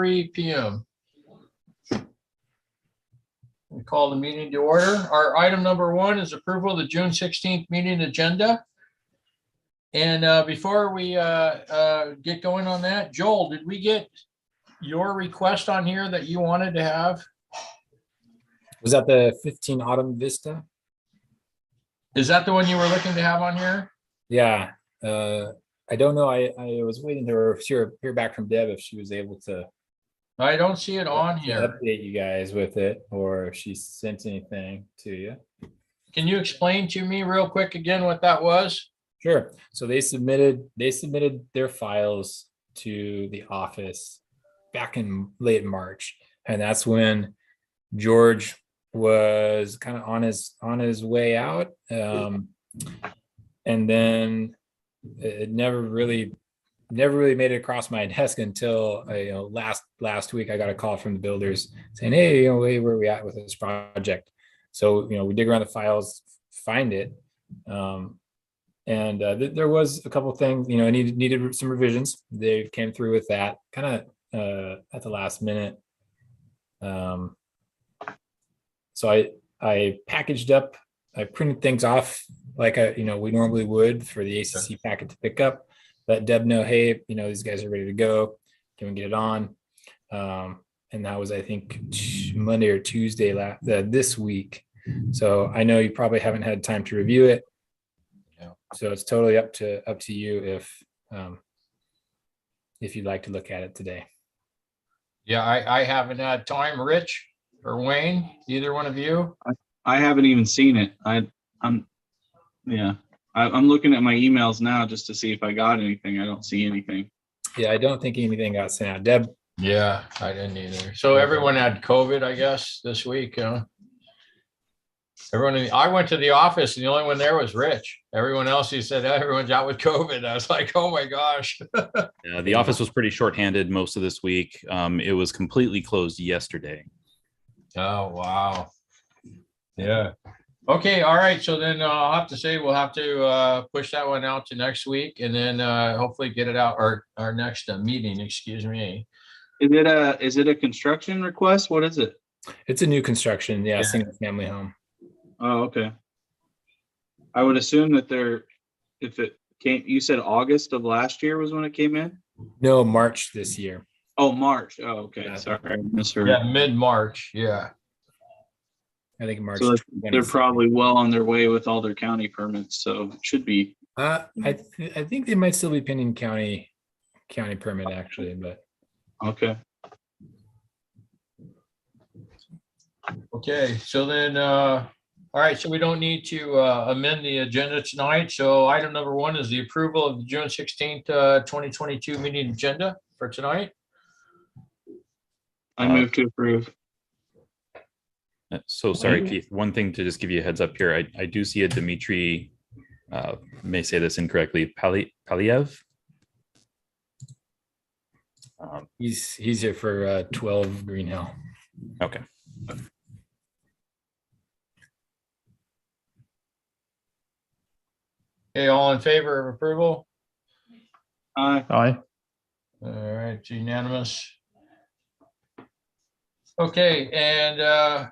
3 p.m. We call the meeting to order. Our item number 1 is approval of the June 16th meeting agenda. And before we get going on that, Joel, did we get your request on here that you wanted to have? Was that the 15 Autumn Vista? Is that the one you were looking to have on here? Yeah. I don't know. I was waiting to hear back from Deb if she was able to. I don't see it on to here. Update you guys with it, or if she sent anything to you. Can you explain to me real quick again what that was? Sure. So they submitted their files to the office back in late March, and that's when George was kind of on his way out, and then it never really made it across my desk until last week I got a call from the builders saying, hey, hey, where are we at with this project? So we dig around the files, find it, and there was a couple things needed some revisions. They came through with that kind of at the last minute. So I packaged up, I printed things off like we normally would for the ACC packet to pick up. Let Deb know, hey, these guys are ready to go. Can we get it on? And that was, I think, Monday or Tuesday this week. So I know you probably haven't had time to review it. So it's totally up to you if you'd like to look at it today. Yeah, I haven't had time. Rich or Wayne, either one of you? I haven't even seen it. I'm looking at my emails now just to see if I got anything. I don't see anything. Yeah, I don't think anything got sent out. Deb? Yeah, I didn't either. So everyone had COVID, I guess, this week. I went to the office and the only one there was Rich. Everyone else, he said, everyone's out with COVID. I was like, oh my gosh. Yeah, the office was pretty shorthanded most of this week. It was completely closed yesterday. Oh, wow. Yeah. Okay. All right. So then I'll have to say we'll have to push that one out to next week, and then hopefully get it out our next meeting. Excuse me. Is it a construction request? What is it? It's a new construction. Yeah. Single family home. Oh, okay. I would assume that if it came, you said August of last year was when it came in? No, March this year. Oh, March. Oh, okay. Yeah. Sorry, I misheard. Yeah, mid-March. Yeah. I think March. So they're probably well on their way with all their county permits, so it should be. I think they might still be pending county permit actually, but okay. Okay. So then, all right. So we don't need to amend the agenda tonight. So item number 1 is the approval of the June 16th, 2022 meeting agenda for tonight. I move to approve. So sorry, Keith, one thing to just give you a heads up here. I do see a Dmitry, may say this incorrectly, Paliev. he's here for 12 Green Hill. Okay. Okay, all in favor of approval? Aye. Aye. All right, it's unanimous. Okay, and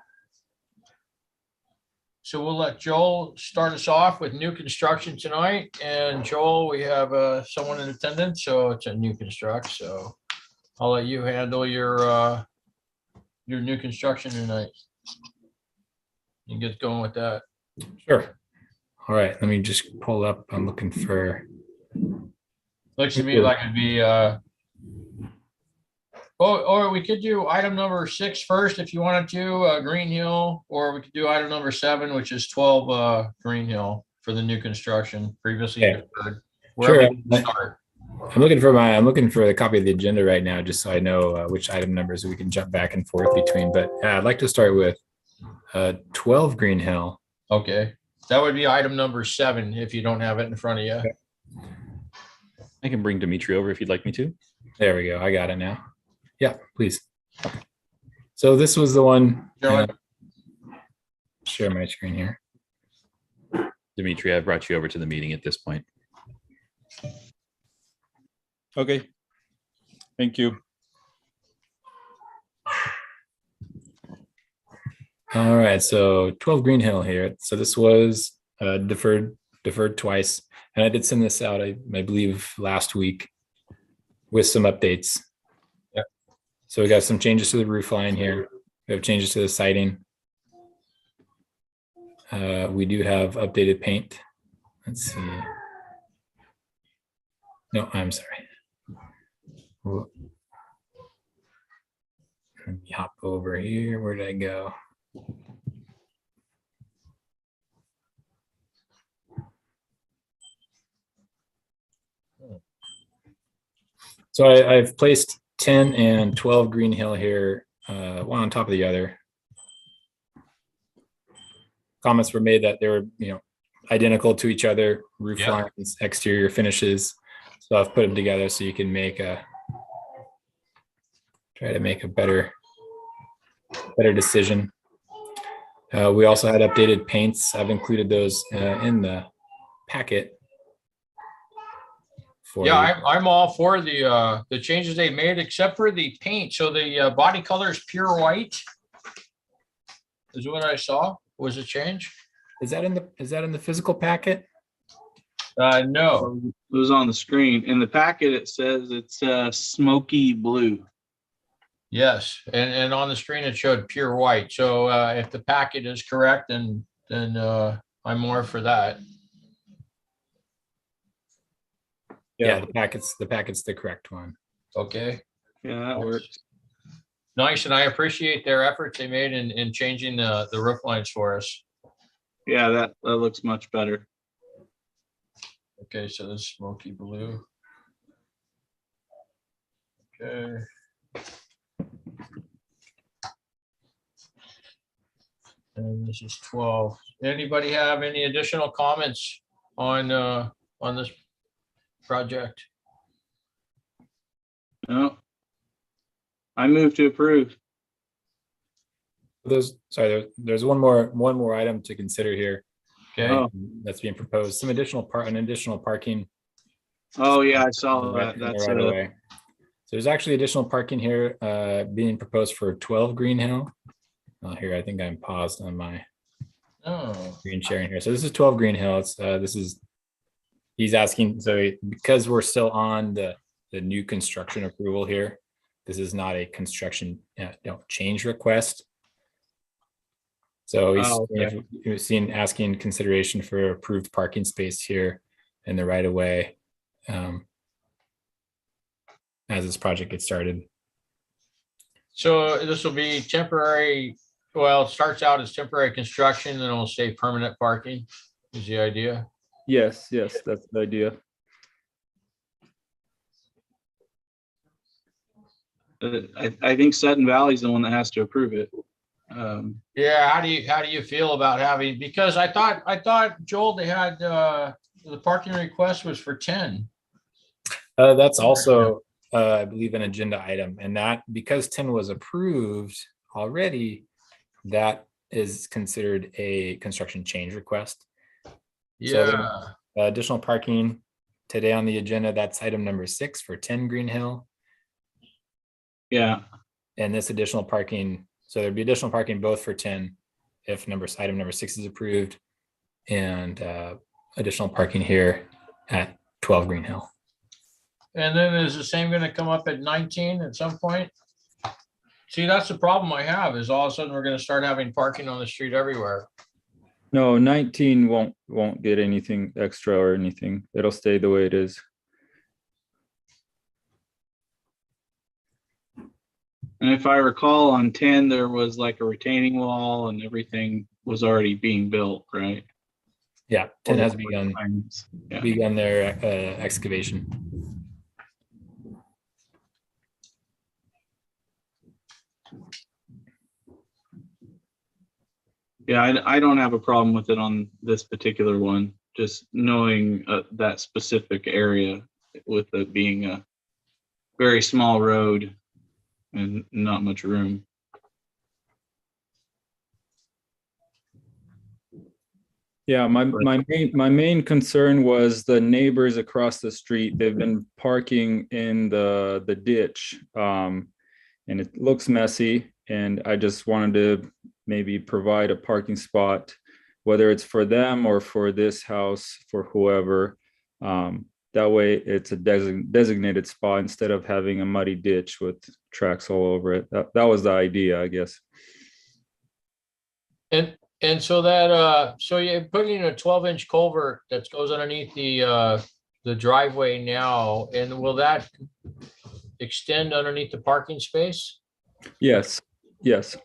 so we'll let Joel start us off with new construction tonight. And Joel, we have someone in attendance, so it's a new construct. So I'll let you handle your new construction tonight. You can get going with that. Sure. All right, let me just pull up. I'm looking for. Looks to me like it'd be or we could do item number 6 first if you wanted to, Green Hill, or we could do item number 7, which is 12 Green Hill for the new construction previously deferred. Wherever Sure. you can start. I'm looking for the copy of the agenda right now, just so I know which item numbers we can jump back and forth between. But I'd like to start with 12 Green Hill. Okay, that would be item number 7 if you don't have it in front of you. Okay. I can bring Dmitry over if you'd like me to. There we go. I got it now. Yeah, please. So this was the one. Share my screen here. Dmitry, I've brought you over to the meeting at this point. Okay. Thank you. All right, so 12 Green Hill here. So this was deferred twice, and I did send this out, I believe, last week with some updates. Yep. So we got some changes to the roof line here. We have changes to the siding. We do have updated paint. Let's see. No, I'm sorry. Let me hop over here. Where did I go? So I've placed 10 and 12 Green Hill here, one on top of the other. Comments were made that they were, identical to each other, roof Yeah. lines, exterior finishes. So I've put them together so you can try to make a better decision. We also had updated paints. I've included those in the packet. Yeah, I'm all for the changes they made, except for the paint. So the body color is pure white. Is what I saw. Was a change? Is that in the physical packet? No. It was on the screen. In the packet, it says it's smoky blue. Yes, and on the screen it showed pure white. So if the packet is correct, then I'm more for that. Yeah, the packet's the correct one. Okay. Yeah, that works. Nice, and I appreciate their efforts they made in changing the roof lines for us. Yeah, that looks much better. Okay, so this is smoky blue. Okay. And this is 12. Anybody have any additional comments on this project? No. I move to approve. There's one more item to consider here. Okay. Oh. That's being proposed. An additional parking. Oh, yeah, I saw in that. the That's right of way. So there's actually additional parking here being proposed for 12 Green Hill. Here, I think I'm paused on my screen sharing here. So this is 12 Green Hill. He's asking, so because we're still on the new construction approval here, this is not a construction change request. So he's asking consideration for approved parking space here in the right of way as this project gets started. So this will be temporary. Well, it starts out as temporary construction, then it'll say permanent parking is the idea. Yes, that's the idea. I think Sutton Valley is the one that has to approve it. Yeah, how do you feel about having, because I thought Joel, they had the parking request was for 10. That's also I believe an agenda item, and that because 10 was approved already, that is considered a construction change request. Yeah. So additional parking today on the agenda, that's item number 6 for 10 Green Hill. Yeah. And this additional parking, so there'd be additional parking both for 10 if item number 6 is approved, and additional parking here at 12 Green Hill. And then is the same going to come up at 19 at some point? See, that's the problem I have, is all of a sudden we're going to start having parking on the street everywhere. No, 19 won't get anything extra or anything. It'll stay the way it is. And if I recall, on 10, there was like a retaining wall and everything was already being built, right? Yeah, 10 has begun their excavation. Yeah, I don't have a problem with it on this particular one, just knowing that specific area with it being a very small road and not much room. Yeah, my main concern was the neighbors across the street. They've been parking in the ditch, and it looks messy. And I just wanted to maybe provide a parking spot, whether it's for them or for this house, for whoever. That way it's a designated spot instead of having a muddy ditch with tracks all over it. That was the idea, I guess. And so that, so you're putting in a 12-inch culvert that goes underneath the driveway now, and will that extend underneath the parking space? Yes, yes.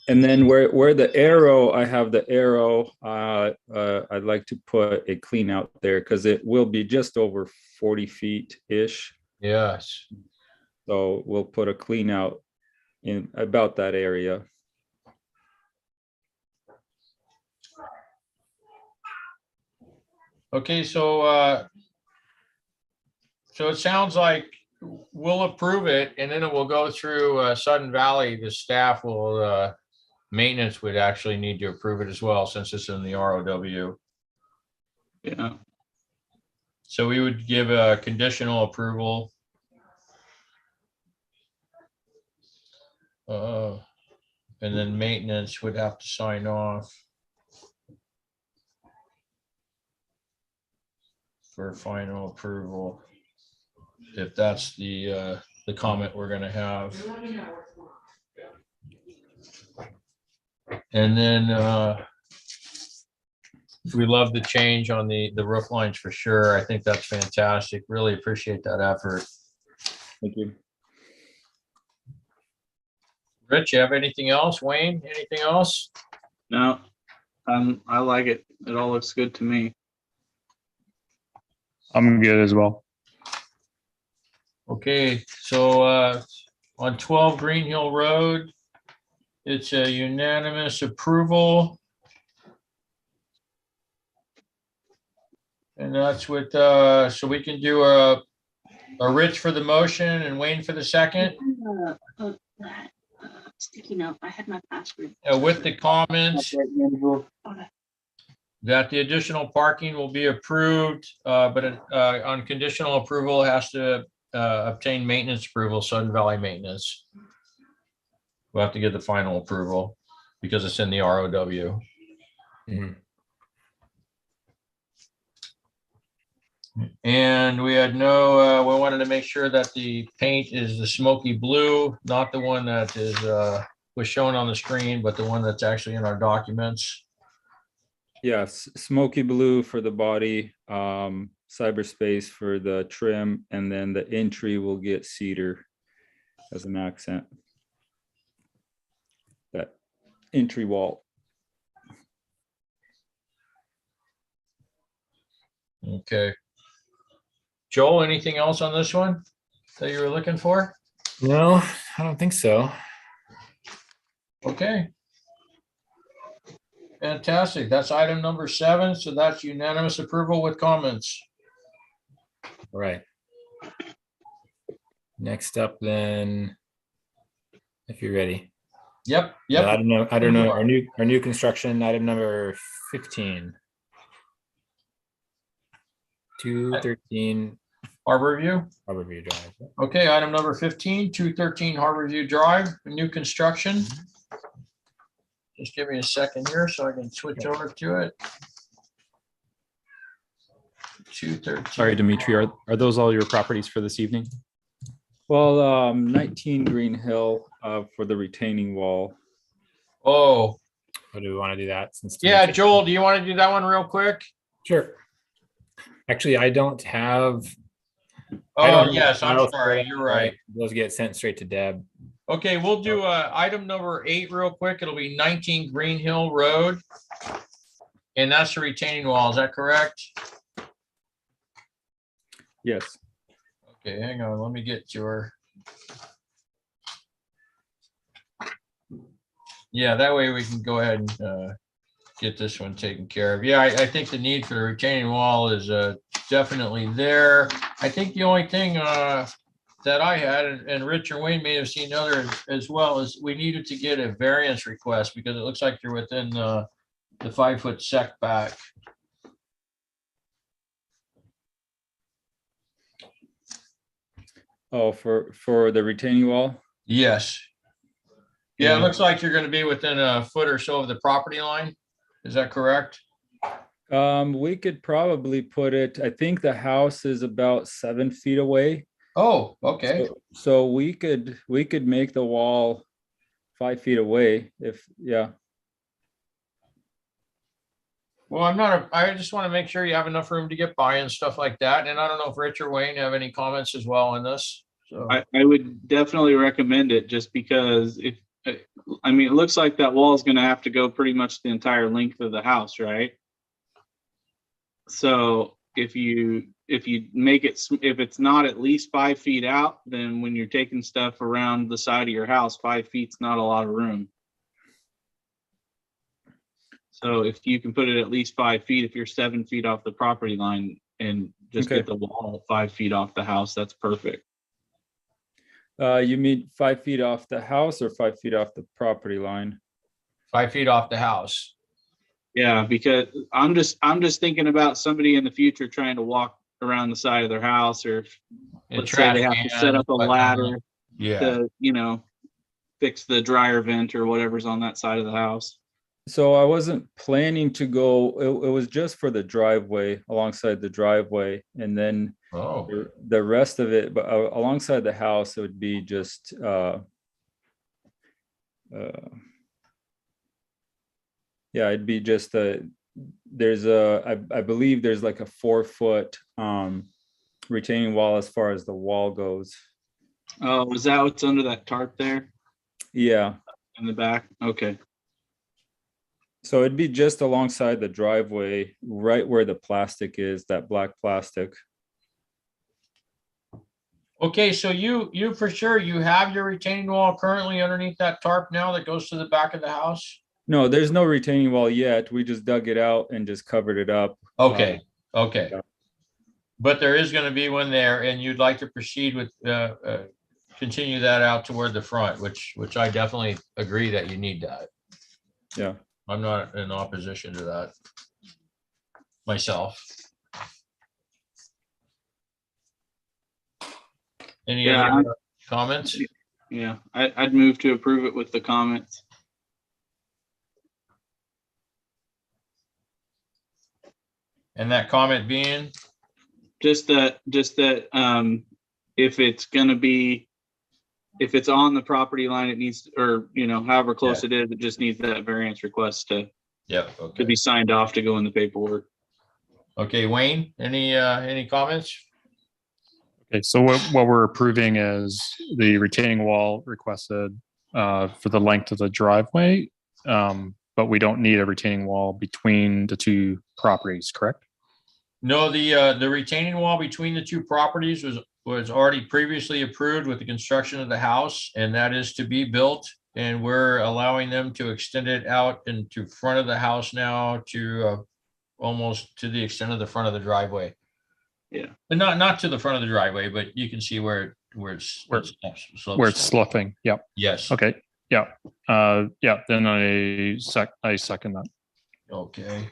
And then where the arrow, I have the arrow, I'd like to put a clean out there because it will be just over 40 feet-ish. Yes. So we'll put a clean out in about that area. Okay, so it sounds like we'll approve it, and then it will go through Sudden Valley. The staff will, maintenance would actually need to approve it as well, since it's in the ROW. Yeah. So we would give a conditional approval. And then maintenance would have to sign off for final approval, if that's the comment we're gonna have. And then we love the change on the roof lines for sure. I think that's fantastic. Really appreciate that effort. Thank you. Rich, you have anything else? Wayne, anything else? No, I like it. It all looks good to me. I'm good as well. Okay, so on 12 Green Hill Road, it's a unanimous approval. And that's with, so we can do a Rich for the motion and Wayne for the second, Sticky note. I had my password. with the comments that the additional parking will be approved, but on conditional approval, it has to obtain maintenance approval, Sudden Valley Maintenance. We'll have to get the final approval because it's in the ROW. Mhm. And we had no, we wanted to make sure that the paint is the smoky blue, not the one that is, was shown on the screen, but the one that's actually in our documents. Yes, smoky blue for the body, cyberspace for the trim, and then the entry will get cedar as an accent. That entry wall. Okay. Joel, anything else on this one that you were looking for? No, I don't think so. Okay. Fantastic. That's item number 7. So that's unanimous approval with comments. All right. Next up then, if you're ready. Yep. I Yep. don't know. Our new construction, item number 15. 213 Harborview. Harborview Drive. Okay, item number 15, 213 Harborview Drive, new construction. Just give me a second here so I can switch over to it. 213. Sorry, Dimitri, are those all your properties for this evening? Well, 19 Green Hill for the retaining wall. Oh, Or do we want to do that? Since yeah, Joel, do you want to do that one real quick? Sure. Actually, I don't have. Oh, yes, I'm sorry, you're right. Those get sent straight to Deb. Okay, we'll do item number 8 real quick. It'll be 19 Green Hill Road. And that's the retaining wall, is that correct? Yes. Okay, hang on, let me get your. Yeah, that way we can go ahead and get this one taken care of. Yeah, I think the need for the retaining wall is definitely there. I think the only thing that I had, and Rich or Wayne may have seen others as well, is we needed to get a variance request because it looks like you're within the 5-foot setback. Oh, for the retaining wall? Yes. Yeah, it looks like you're gonna be within a foot or so of the property line. Is that correct? We could probably put it, I think the house is about 7 feet away. Oh, okay. So we could make the wall 5 feet away if, yeah. Well, I just want to make sure you have enough room to get by and stuff like that. And I don't know if Rich or Wayne have any comments as well on this. So, I would definitely recommend it just because I mean, it looks like that wall is going to have to go pretty much the entire length of the house, right? So if you make it, if it's not at least 5 feet out, then when you're taking stuff around the side of your house, 5 feet's not a lot of room. So if you can put it at least 5 feet, if you're 7 feet off the property line and just Okay. get the wall 5 feet off the house, that's perfect. You mean 5 feet off the house or 5 feet off the property line? 5 feet off the house. Yeah, because I'm just thinking about somebody in the future trying to walk around the side of their house, or And let's say they have to set up a ladder Yeah. to, fix the dryer vent or whatever's on that side of the house. So I wasn't planning to go, it was just for the driveway, alongside the driveway, and then Oh, the rest of it, but alongside the house, it would be just yeah, it'd be just I believe there's like a 4 foot retaining wall as far as the wall goes. Oh, is that what's under that tarp there Yeah, in the back? Okay. so it'd be just alongside the driveway, right where the plastic is, that black plastic. okay. So you for sure, you have your retaining wall currently underneath that tarp now that goes to the back of the house? No, there's no retaining wall yet. We just dug it out and just covered it up. Okay, okay. yeah. But there is going to be one there, and you'd like to proceed with, continue that out toward the front, which I definitely agree that you need that. Yeah. I'm not in opposition to that myself. Any Yeah, other comments? Yeah, I'd move to approve it with the comments. And that comment being, Just that if it's on the property line, it needs, or however close it is, it just needs that variance request to yeah, be okay. signed off to go in the paperwork. Okay, Wayne, any comments? Okay, so what we're approving is the retaining wall requested for the length of the driveway, but we don't need a retaining wall between the two properties, correct? No, the retaining wall between the two properties was already previously approved with the construction of the house, and that is to be built. And we're allowing them to extend it out into front of the house now to almost to the extent of the front of the driveway. Yeah. But not to the front of the driveway, but you can see where it's Where it's sloping. Yep. Yes. Okay. Yeah. Yeah. Then I second that. Okay.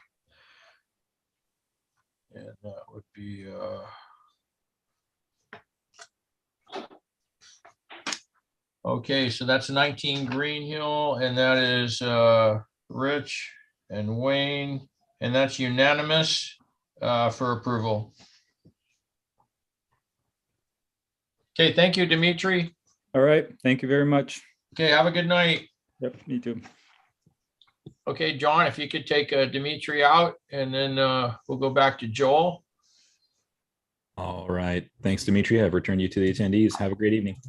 And that would be okay, so that's 19 Green Hill, and that is Rich and Wayne, and that's unanimous for approval. Okay, thank you, Dimitri. All right. Thank you very much. Okay, have a good night. Yep, me too. Okay, John, if you could take Dimitri out, and then we'll go back to Joel. All right. Thanks, Dimitri. I've returned you to the attendees. Have a great evening.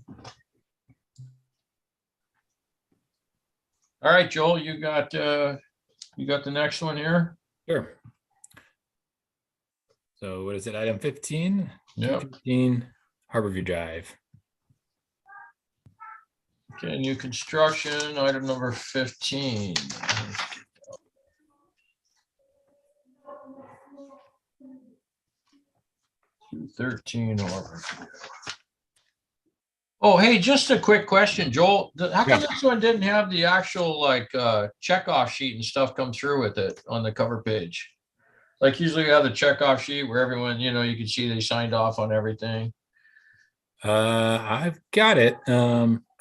All right, Joel, you got the next one here. Sure. So what is it? Item 15? Yep. 15 Harborview Drive. Okay, new construction, item number 15. 213 Harborview. Oh, hey, just a quick question, Joel. How come this one didn't have the actual checkoff sheet and stuff come through with it on the cover page? Like usually we have the checkoff sheet where everyone, you can see they signed off on everything. I've got it.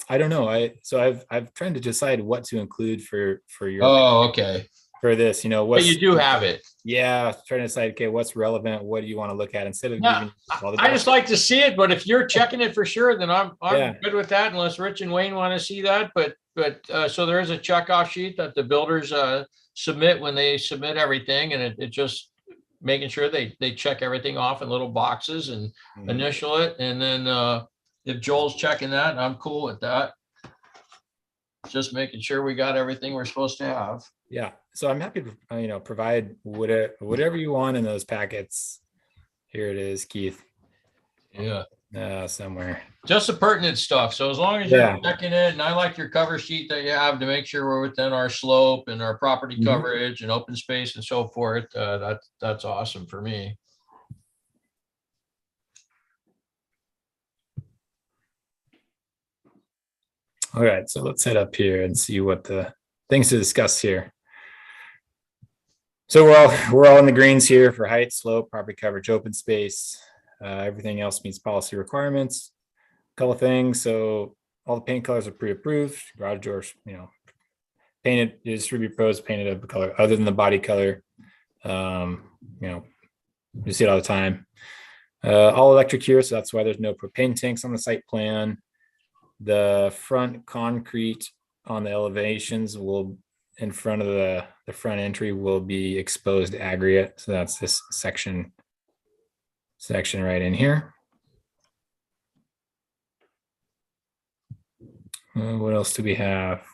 I don't know. I've trying to decide what to include for your Oh, okay. for this. But What's you do have it. yeah, trying to decide, okay, what's relevant, what do you want to look at instead of Yeah, giving all the I just like to see it, but if you're checking it for sure, then I'm Yeah. good with that unless Rich and Wayne want to see that. But so there is a checkoff sheet that the builders submit when they submit everything, and it just making sure they check everything off in little boxes and Mhm. initial it. And then if Joel's checking that, I'm cool with that. Just making sure we got everything we're supposed to have. Yeah, so I'm happy to provide whatever you want in those packets. Here it is, Keith. Yeah. Somewhere. Just the pertinent stuff. So as long as you're Yeah. checking it, and I like your cover sheet that you have to make sure we're within our slope and our property Mhm. coverage and open space and so forth. That's awesome for me. All right, so let's head up here and see what the things to discuss here. So we're all in the greens here for height, slope, property coverage, open space. Everything else meets policy requirements. Couple things. So all the paint colors are pre-approved. Garage doors, painted. Distribute pros painted of the color other than the body color. You see it all the time. All electric here, so that's why there's no propane tanks on the site plan. The front concrete on the elevations will, in front of the front entry, will be exposed aggregate. So that's this section right in here. What else do we have?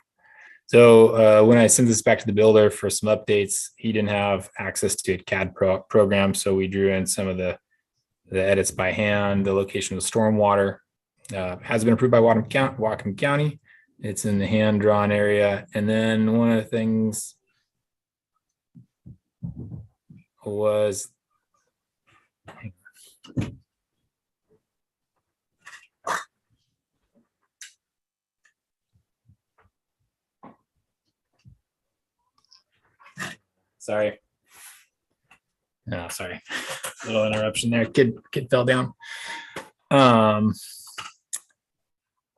So when I sent this back to the builder for some updates, he didn't have access to a CAD program, so we drew in some of the edits by hand. The location of the stormwater has been approved by Whatcom County. It's in the hand-drawn area. And then one of the things was sorry. No, sorry. Little interruption there. Kid fell down.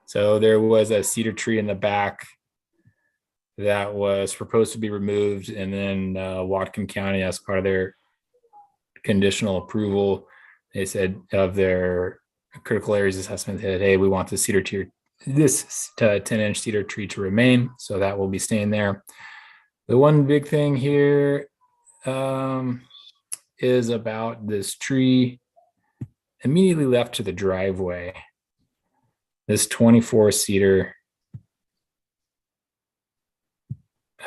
So there was a cedar tree in the back that was proposed to be removed, and then Whatcom County, as part of their conditional approval, they said of their critical areas assessment that, hey, we want the cedar tree, this 10-inch cedar tree to remain, so that will be staying there. The one big thing here is about this tree immediately left to the driveway. This 24 cedar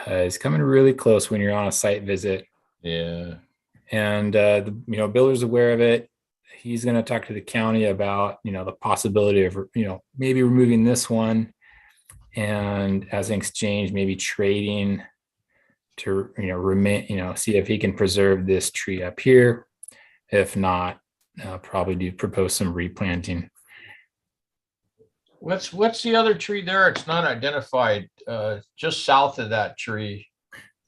is coming really close when you're on a site visit. Yeah. And the builder's aware of it. He's going to talk to the county about the possibility of maybe removing this one, and as things change, maybe trading to remain, see if he can preserve this tree up here. If not, probably do propose some replanting. What's the other tree there? It's not identified. Just south of that tree.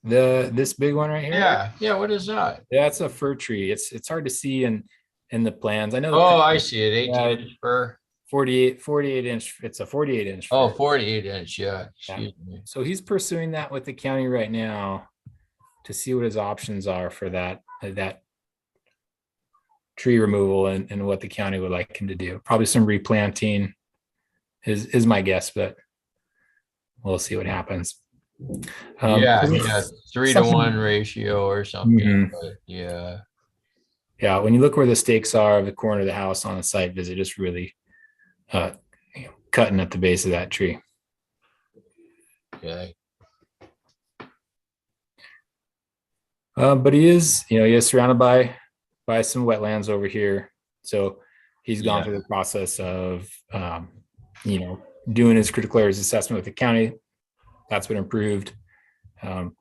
This big one right here. Yeah. What is that? That's a fir tree. It's hard to see in the plans. I know. Oh, I see it. 18-inch fir. 48 inch. It's a 48 inch. Oh, fir. 48-inch. Yeah. Excuse me. So he's pursuing that with the county right now to see what his options are for that tree removal and what the county would like him to do. Probably some replanting is my guess, but we'll see what happens. Yeah, 3-to-1 ratio or something. Mhm. But yeah. Yeah, when you look where the stakes are of the corner of the house on a site visit, just really cutting at the base of that tree. Okay. But he is surrounded by some wetlands over here. So he's gone through the process of, doing his critical areas assessment with the county. That's been approved. So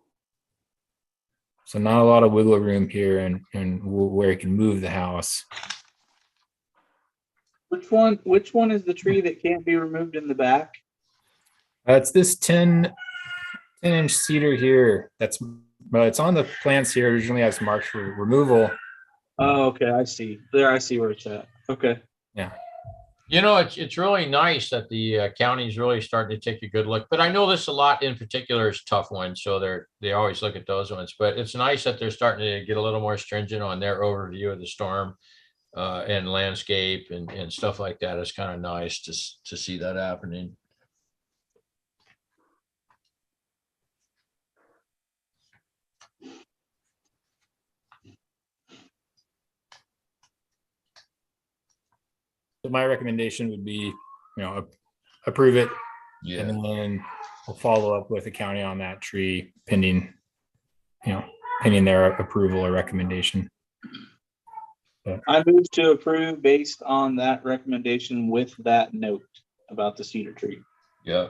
not a lot of wiggle room here and where he can move the house. Which one is the tree that can't be removed in the back? It's this 10-inch cedar here. It's on the plans here. Originally has marked for removal. Oh, okay. I see. There, I see where it's at. Okay. Yeah. You know, it's really nice that the county's really starting to take a good look, but I know this a lot in particular is tough ones, so they always look at those ones. But it's nice that they're starting to get a little more stringent on their overview of the storm and landscape and stuff like that. It's kind of nice to see that happening. So my recommendation would be, approve it, Yeah. and then we'll follow up with the county on that tree pending, pending their approval or recommendation. I move to approve based on that recommendation with that note about the cedar tree. Yeah.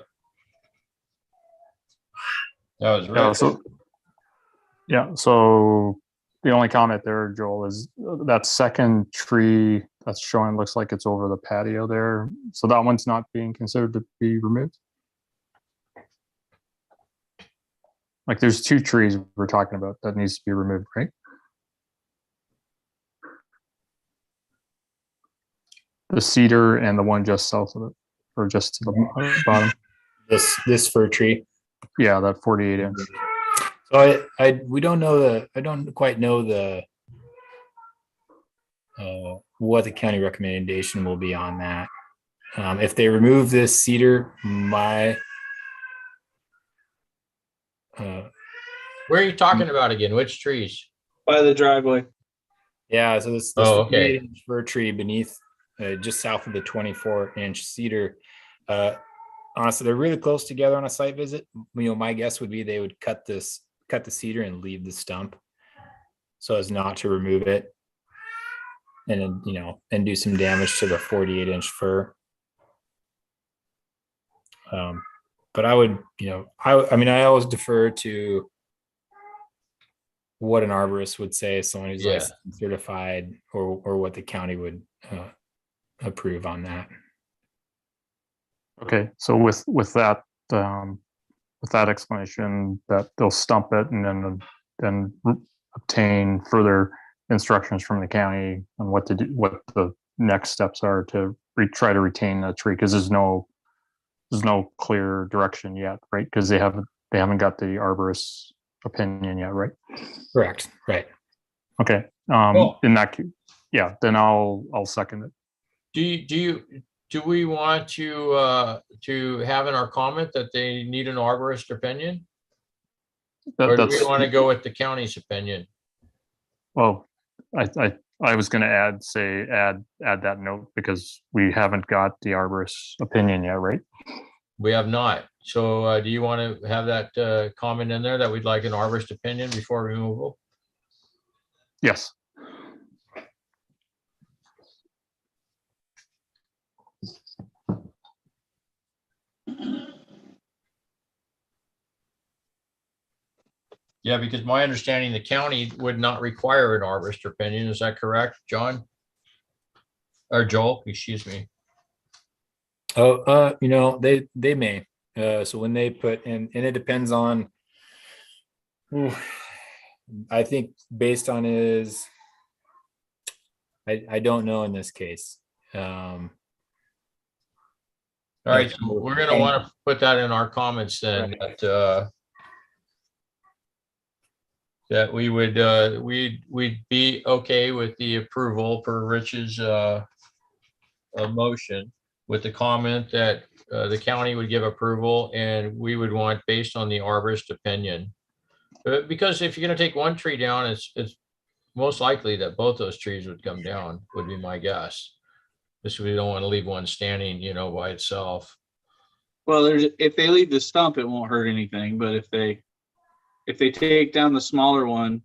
That was Yeah, really so, yeah, so the only comment there, Joel, is that second tree that's showing looks like it's over the patio there. So that one's not being considered to be removed. Like there's two trees we're talking about that needs to be removed, right? The cedar and the one just south of it, or just to the bottom. This fir tree. Yeah, that 48 inch. So we don't know I don't quite know what the county recommendation will be on that. If they remove this cedar, Where are you talking about again? Which trees? By the driveway. yeah, so this Oh, okay. 48-inch fir tree beneath, just south of the 24-inch cedar. Honestly, they're really close together on a site visit. My guess would be they would cut the cedar and leave the stump, so as not to remove it, and then, and do some damage to the 48-inch fir. But I would, I always defer to what an arborist would say, someone who's Yeah. licensed and certified, or what the county would approve on that. Okay, so with that explanation, that they'll stump it and then obtain further instructions from the county on what to do, what the next steps are to try to retain the tree, because there's no clear direction yet, right? Because they haven't got the arborist's opinion yet, right? Correct. Right. Okay. Cool. In that case, yeah, then I'll second it. Do we want to have in our comment that they need an arborist opinion? Or do we want to go with the county's opinion? Well, I was going to add that note because we haven't got the arborist's opinion yet, right? We have not. So do you want to have that comment in there that we'd like an arborist opinion before removal? Yes. Yeah, because my understanding, the county would not require an arborist opinion. Is that correct, John? Or Joel, excuse me. Oh, they may. So when they put in, and it depends on, I think based on I don't know in this case. All right, so we're going to want to put that in our comments then, that we would we'd be okay with the approval per Rich's motion, with the comment that the county would give approval, and we would want based on the arborist opinion. Because if you're going to take one tree down, it's most likely that both those trees would come down, would be my guess. Just we don't want to leave one standing, by itself. Well, if they leave the stump, it won't hurt anything. But if they take down the smaller one,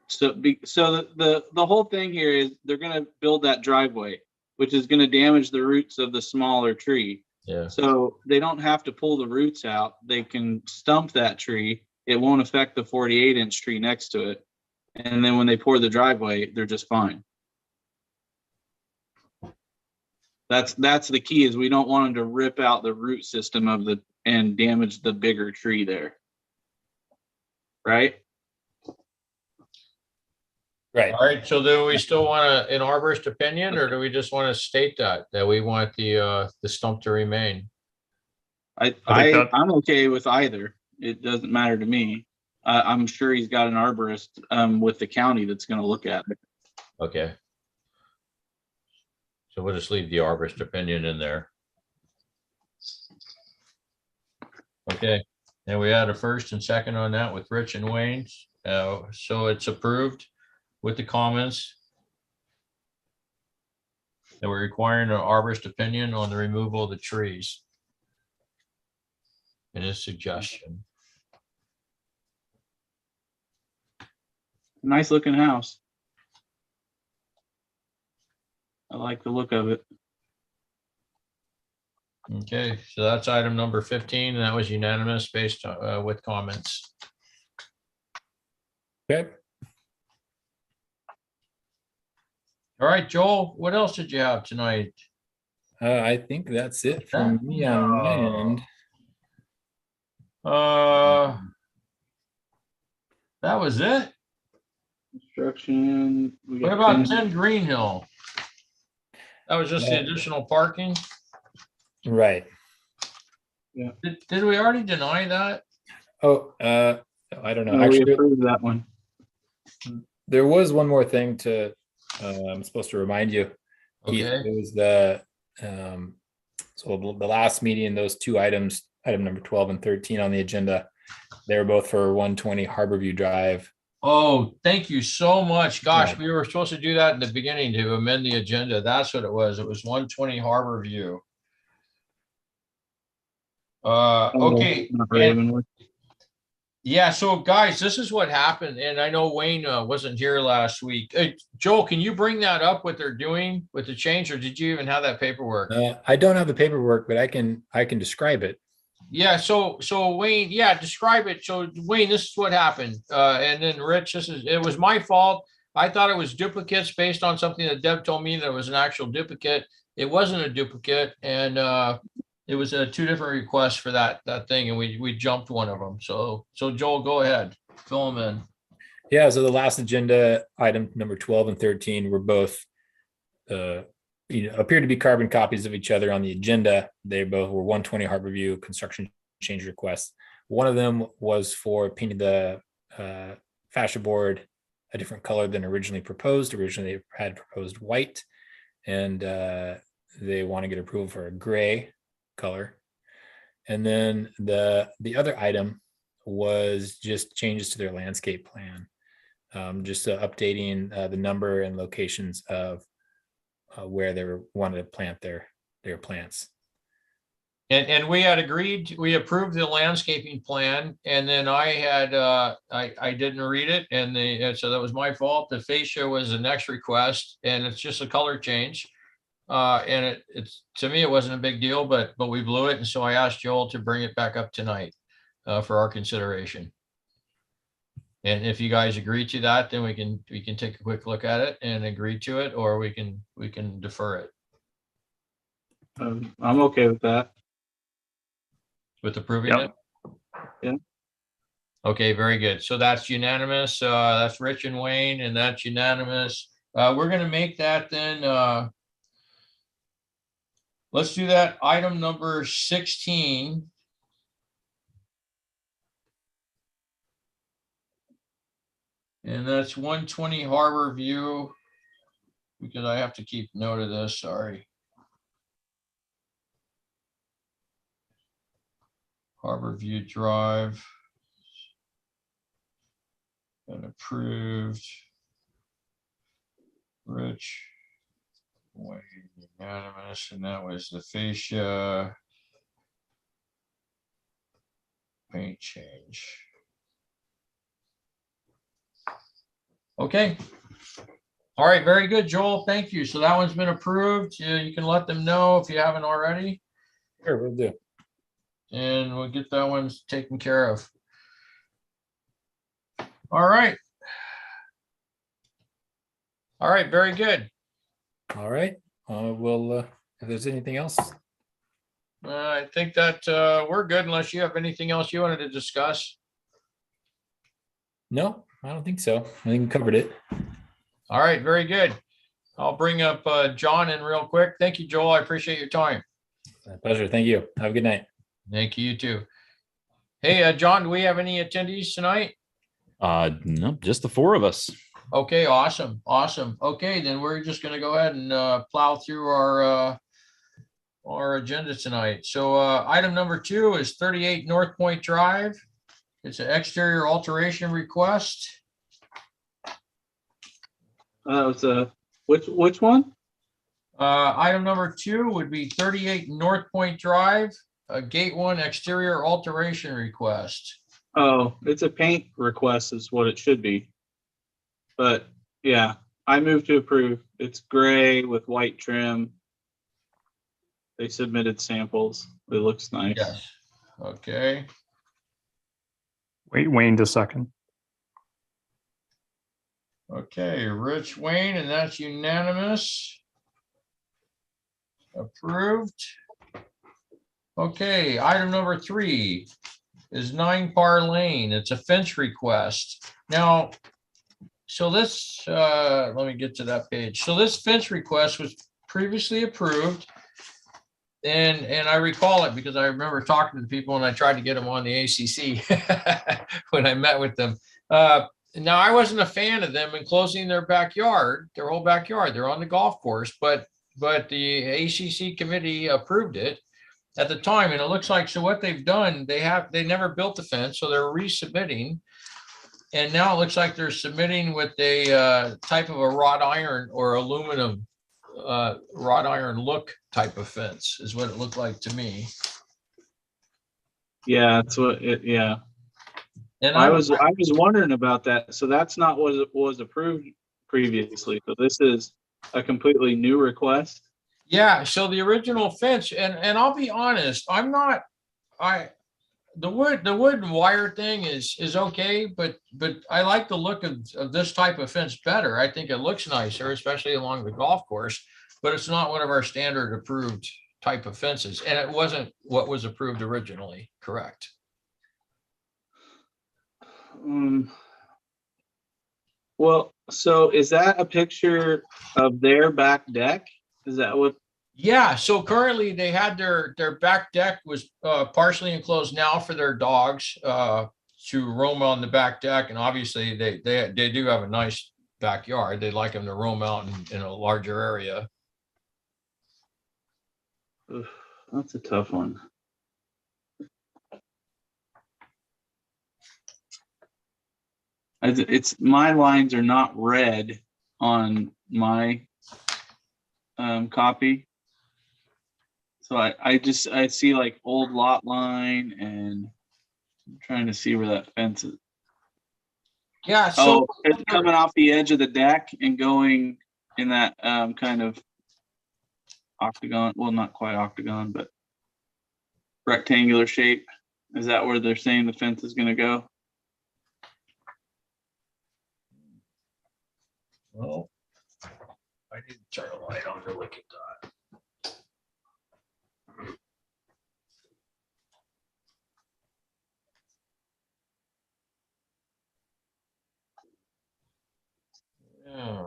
so the whole thing here is they're going to build that driveway, which is going to damage the roots of the smaller tree. Yeah. So they don't have to pull the roots out. They can stump that tree. It won't affect the 48-inch tree next to it. And then when they pour the driveway, they're just fine. That's the key, is we don't want them to rip out the root system and damage the bigger tree there. Right? Right. All right, so do we still want an arborist opinion, or do we just want to state that we want the stump to remain? I'm okay with either. It doesn't matter to me. I'm sure he's got an arborist with the county that's going to look at it. Okay. So we'll just leave the arborist opinion in there. Okay, and we had a first and second on that with Rich and Wayne. So it's approved with the comments. And we're requiring an arborist opinion on the removal of the trees. And his suggestion. Nice looking house. I like the look of it. Okay, so that's item number 15, and that was unanimous based with comments. Okay. All right, Joel, what else did you have tonight? I think that's it from me on my end. That was it. Construction. We What got about 10. 10 Green Hill? That was just the additional parking. Right. Did we already deny that? Oh, I don't know. No, we Actually, approved that one. there was one more thing to, I'm supposed to remind you. Keith. Okay. It was the, so the last meeting, those two items, item number 12 and 13 on the agenda, they were both for 120 Harborview Drive. Oh, thank you so much. Gosh, Yeah. we were supposed to do that in the beginning to amend the agenda. That's what it was. It was 120 Harborview. Okay. Not And- Ravenwood. yeah, so guys, this is what happened, and I know Wayne wasn't here last week. Joel, can you bring that up, what they're doing with the change, or did you even have that paperwork? I don't have the paperwork, but I can describe it. Yeah, so Wayne, yeah, describe it. So Wayne, this is what happened. And then Rich, it was my fault. I thought it was duplicates based on something that Deb told me that it was an actual duplicate. It wasn't a duplicate, and it was two different requests for that thing, and we jumped one of them. So Joel, go ahead, fill them in. Yeah, so the last agenda item number 12 and 13 were both appear to be carbon copies of each other on the agenda. They both were 120 Harborview construction change requests. One of them was for painting the fascia board a different color than originally proposed. Originally, they had proposed white, and they want to get approval for a gray color. And then the other item was just changes to their landscape plan, just updating the number and locations of where they wanted to plant their plants. And we had agreed, we approved the landscaping plan, and then I had, I didn't read it, and so that was my fault. The fascia was the next request, and it's just a color change. And it's, to me, it wasn't a big deal, but we blew it, and so I asked Joel to bring it back up tonight for our consideration. And if you guys agree to that, then we can take a quick look at it and agree to it, or we can defer it I'm okay with that. with approving Yep. it. Yeah. Okay, very good. So that's unanimous. That's Rich and Wayne, and that's unanimous. We're gonna make that then. Let's do that. Item number 16. And that's 120 Harborview, because I have to keep note of this, sorry. Harborview Drive. Been approved. Rich. Wayne, unanimous, and that was the fascia. Paint change. Okay. All right, very good, Joel. Thank you. So that one's been approved. You can let them know if you haven't already, Sure, we'll do. and we'll get that one taken care of. All right. All right, very good. All right. We'll, if there's anything else. I think that we're good unless you have anything else you wanted to discuss. No, I don't think so. I think we covered it. All right, very good. I'll bring up John in real quick. Thank you, Joel. I appreciate your time. My pleasure. Thank you. Have a good night. Thank you, you too. Hey, John, do we have any attendees tonight? No, just the four of us. Okay, awesome, awesome. Okay, then we're just gonna go ahead and plow through our agenda tonight. So item number 2 is 38 North Point Drive. It's an exterior alteration request. It's which one? Item number 2 would be 38 North Point Drive, a Gate 1 exterior alteration request. Oh, it's a paint request is what it should be. But yeah, I move to approve. It's gray with white trim. They submitted samples. It looks nice. Yes. Okay. Wait, Wayne, to second. Okay, Rich Wayne, and that's unanimous. Approved. Okay, item number 3 is 9 Par Lane. It's a fence request. Now, so this, let me get to that page. So this fence request was previously approved. And I recall it because I remember talking to people and I tried to get them on the ACC when I met with them. Now, I wasn't a fan of them enclosing their backyard, their whole backyard. They're on the golf course, but the ACC committee approved it at the time. And it looks like, so what they've done, they never built the fence, so they're resubmitting. And now it looks like they're submitting with a type of a wrought iron or aluminum wrought iron look type of fence is what it looked like to me. Yeah, that's what it, yeah. And I was wondering about that. So that's not what was approved previously. So this is a completely new request. yeah, so the original fence, and I'll be honest, the wood and wire thing is okay, but I like the look of this type of fence better. I think it looks nicer, especially along the golf course, but it's not one of our standard approved type of fences, and it wasn't what was approved originally, correct? Well, so is that a picture of their back deck? Is that what? Yeah, so currently they had their back deck was partially enclosed now for their dogs to roam on the back deck, and obviously they do have a nice backyard. They'd like them to roam out in a larger area. Ugh, that's a tough one. It's my lines are not red on my copy. So I see like old lot line, and I'm trying to see where that fence is. Yeah, so It's coming off the edge of the deck and going in that kind of octagon. Well, not quite octagon, but rectangular shape. Is that where they're saying the fence is going to go? well, I need to turn a light on to look at that. Yeah,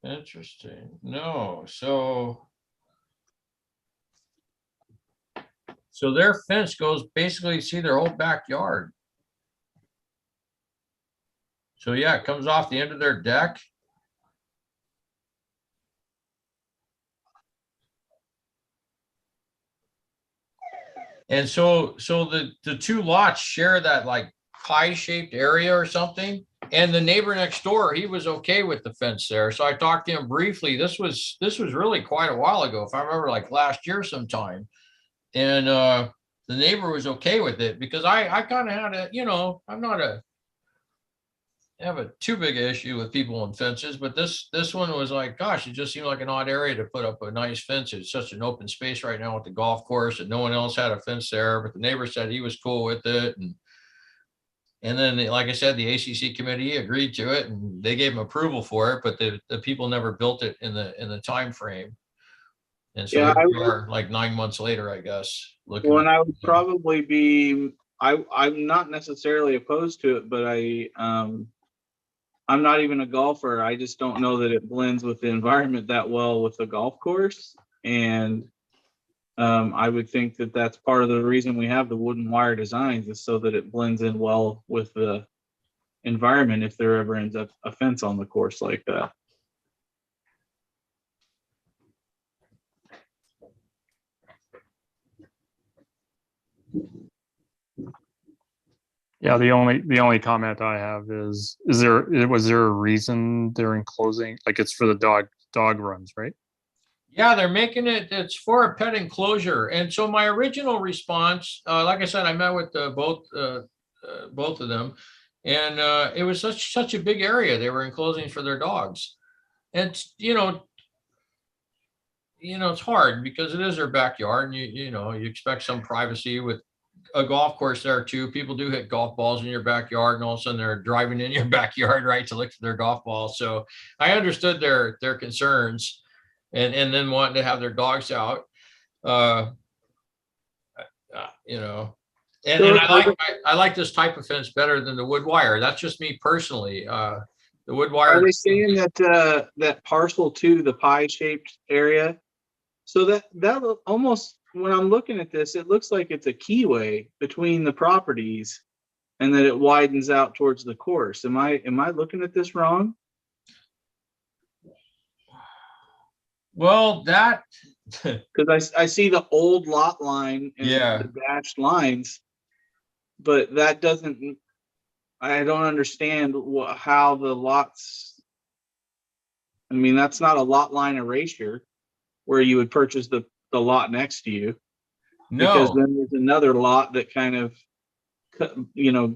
interesting. No, so their fence goes basically, see their whole backyard. So yeah, it comes off the end of their deck. And so the two lots share that like pie-shaped area or something. And the neighbor next door, he was okay with the fence there. So I talked to him briefly. This was really quite a while ago, if I remember, like last year sometime. And the neighbor was okay with it because I kind of had a, I'm not have a too big an issue with people on fences, but this one was like, gosh, it just seemed like an odd area to put up a nice fence. It's such an open space right now with the golf course, and no one else had a fence there, but the neighbor said he was cool with it. And then, like I said, the ACC committee agreed to it, and they gave them approval for it, but the people never built it in the time frame. And so Yeah, here we are, like 9 months later, I guess. Looking Well, at and I would probably be. I'm not necessarily opposed to it, but I'm not even a golfer. I just don't know that it blends with the environment that well with the golf course. And I would think that that's part of the reason we have the wooden wire designs, is so that it blends in well with the environment if there ever ends up a fence on the course like that. Yeah, the only comment I have is was there a reason they're enclosing, like it's for the dog runs, right? Yeah, they're making it, it's for a pet enclosure. And so my original response, like I said, I met with both of them. And it was such a big area they were enclosing for their dogs. And, it's hard because it is their backyard, and you expect some privacy with a golf course there too. People do hit golf balls in your backyard, and all of a sudden they're driving in your backyard, right, to look for their golf balls. So I understood their concerns, and then wanting to have their dogs out. uh, and I like this type of fence better than the wood wire. That's just me personally. The wood wire. Are they saying that that parcel 2, the pie shaped area? So that almost, when I'm looking at this, it looks like it's a keyway between the properties, and that it widens out towards the course. Am I looking at this wrong? Well, that. Because I see the old lot line and the dashed lines, but that doesn't. I don't understand how the lots. I mean, that's not a lot line erasure where you would purchase the lot next to you. Because then there's another lot that kind of,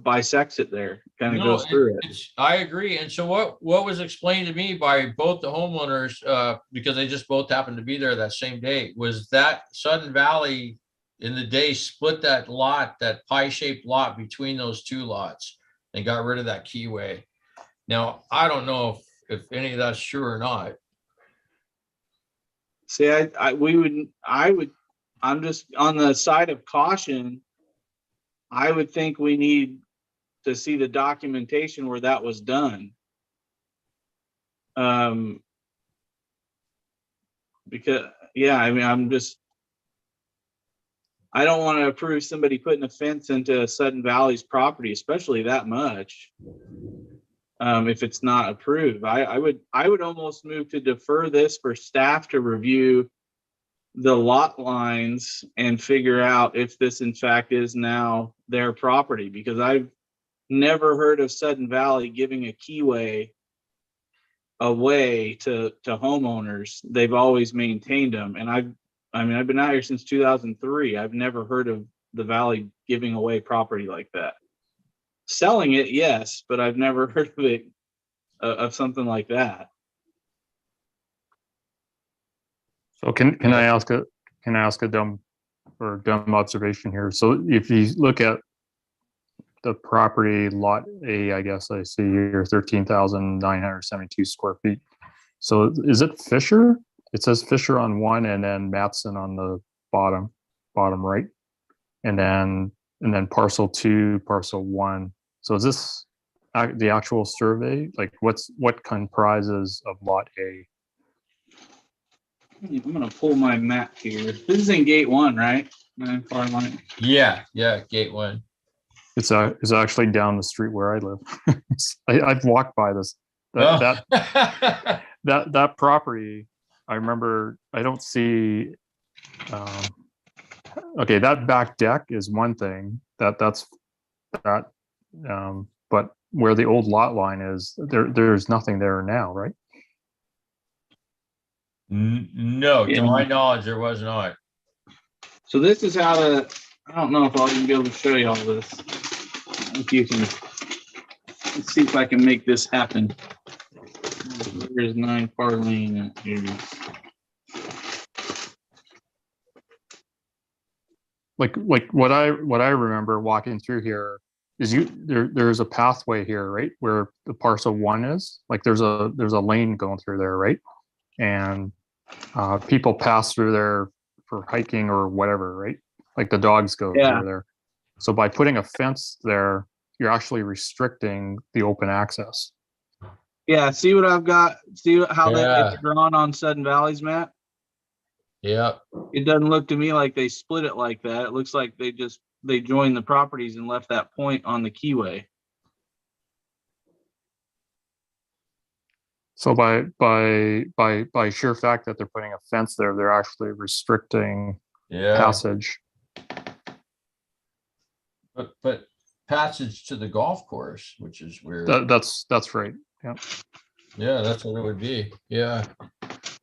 bisects it there, kind of goes through it. I agree. And so what was explained to me by both the homeowners, because they just both happened to be there that same day, was that Sudden Valley in the day split that lot, that pie-shaped lot between those two lots, and got rid of that keyway. Now, I don't know if any of that's true or not. See, I'm just on the side of caution. I would think we need to see the documentation where that was done. Because, I mean, I don't want to approve somebody putting a fence into Sudden Valley's property, especially that much. If it's not approved, I would almost move to defer this for staff to review the lot lines and figure out if this in fact is now their property, because I've never heard of Sudden Valley giving a keyway away to homeowners. They've always maintained them. And I've been out here since 2003. I've never heard of the Valley giving away property like that. Selling it, yes, but I've never heard of it, of something like that. So can I ask a dumb observation here? So if you look at the property lot A, I guess I see here 13,972 square feet. So is it Fisher? It says Fisher on one, and then Matson on the bottom right, and then parcel 2, parcel 1. So is this the actual survey? Like what comprises of lot A? I'm going to pull my map here. This is in gate 1, right? Far line. Yeah, gate 1. It's actually down the street where I live. I've walked by this. That property. I remember. I don't see. Okay, that back deck is one thing. That's that. But where the old lot line is, there's nothing there now, right? No, to my knowledge, there was not. So this is how to. I don't know if I'll even be able to show you all this. If you can, let's see if I can make this happen. Here's 9 Par Lane. Like what I remember walking through here is there's a pathway here, right, where the parcel 1 is. Like there's a lane going through there, right? And people pass through there for hiking or whatever, right? Like the dogs go through there. So by putting a fence there, you're actually restricting the open access. Yeah, see what I've got? See how that Yeah. it's drawn on Sudden Valley's map? Yeah, It doesn't look to me like they split it like that. It looks like they joined the properties and left that point on the keyway. So by sheer fact that they're putting a fence there, they're actually restricting yeah. passage. But passage to the golf course, which is weird. That's right. Yeah. Yeah, that's what it would be. Yeah.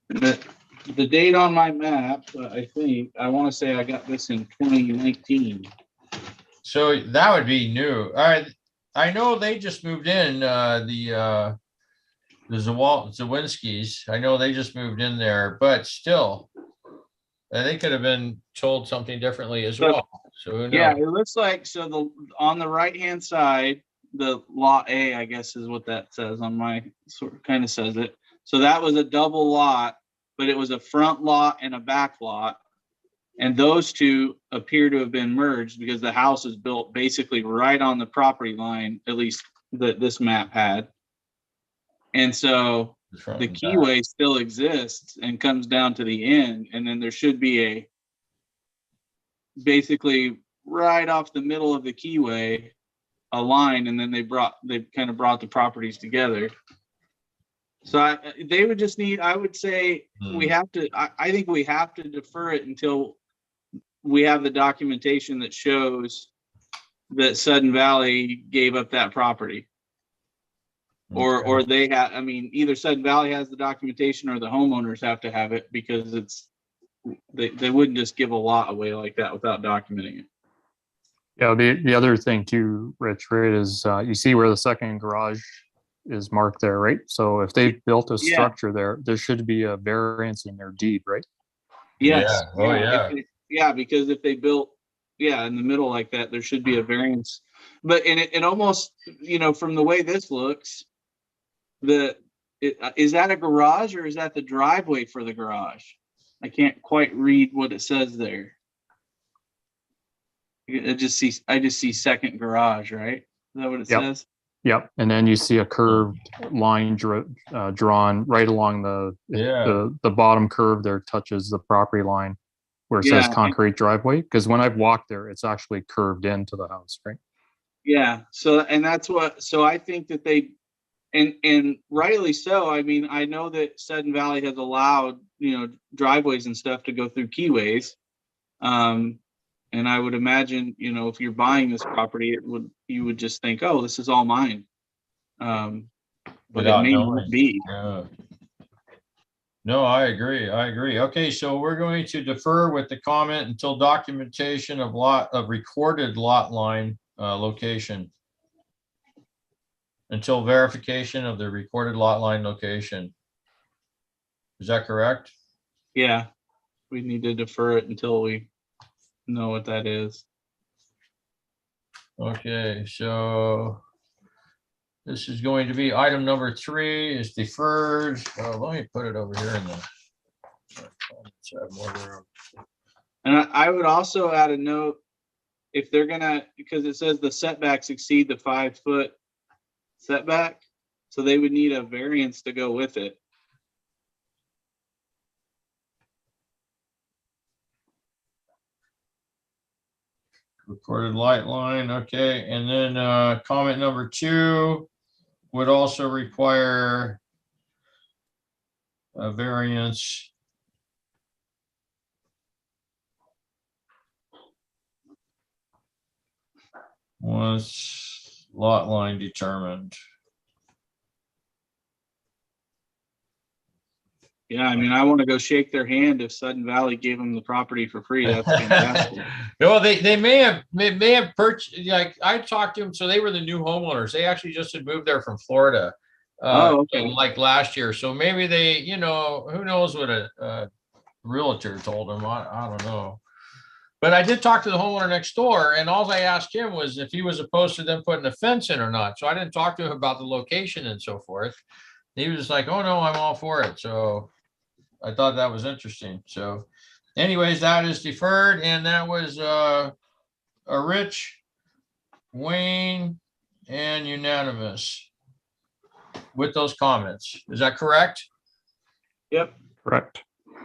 The date on my map, I think, I want to say I got this in 2019. So that would be new. All right. I know they just moved in, the Zawinskis. I know they just moved in there, but still, they could have been told something differently as well. So who Yeah, knows? it looks like, so on the right-hand side, the lot A, I guess is what that says on my, sort of kind of says it. So that was a double lot, but it was a front lot and a back lot. And those two appear to have been merged because the house is built basically right on the property line, at least that this map had. And so The front the and back. keyway still exists and comes down to the end, and then there should be basically right off the middle of the keyway, a line, and then they kind of brought the properties together. So they would just need, I would say, I think we have to defer it until we have the documentation that shows that Sudden Valley gave up that property. Or they have, I mean, either Sudden Valley has the documentation or the homeowners have to have it, because they wouldn't just give a lot away like that without documenting it. Yeah. The other thing too, Rich, right, is you see where the second garage is marked there, right? So if they built a Yeah. structure there should be a variance in their deed, right? Yes. Yeah. Oh, yeah. Yeah, because if they built, in the middle like that, there should be a variance. But it almost, from the way this looks, is that a garage or is that the driveway for the garage? I can't quite read what it says there. I just see second garage, right? Is that what it Yep. says? Yep. And then you see a curved line drawn right along the bottom curve there, touches the property line where it says concrete driveway. Because when I've walked there, it's actually curved into the house, right? Yeah. So I think that they, and rightly so. I mean, I know that Sudden Valley has allowed, driveways and stuff to go through keyways. And I would imagine, if you're buying this property, you would just think, oh, this is all mine. But Without it may knowing. not be. Yeah. No, I agree. Okay, so we're going to defer with the comment until documentation of recorded lot line location. Until verification of the recorded lot line location. Is that correct? Yeah, we need to defer it until we know what that is. Okay, so this is going to be item number 3 is deferred. Let me put it over here in the. Let's have more room. And I would also add a note, if they're gonna, because it says the setbacks exceed the 5-foot setback, so they would need a variance to go with it. Recorded light line, okay, and then comment number 2 would also require a variance. Once lot line determined. Yeah, I mean, I want to go shake their hand if Sudden Valley gave them the property for free. That's fantastic. No, they may have purchased. Like I talked to them, so they were the new homeowners. They actually just had moved there from Florida, Okay. like last year. So maybe they, who knows what a realtor told them. I don't know. But I did talk to the homeowner next door, and all I asked him was if he was opposed to them putting a fence in or not. So I didn't talk to him about the location and so forth. He was just like, "Oh no, I'm all for it." So I thought that was interesting. So anyways, that is deferred, and that was a Rich, Wayne, and unanimous. with those comments. Is that correct? Yep. Correct.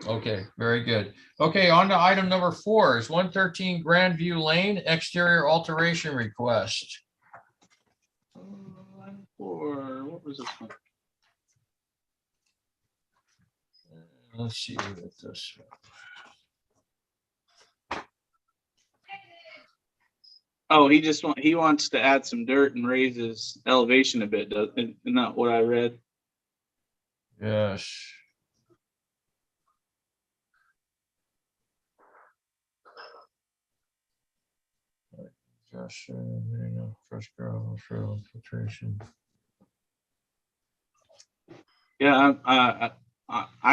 Okay, very good. Okay, on to item number 4 is 113 Grandview Lane exterior alteration request. Or what was this one? Let's see what this. Oh, he wants to add some dirt and raise his elevation a bit. Isn't that what I read? Yes. Just, fresh gravel, fill, filtration. Yeah, I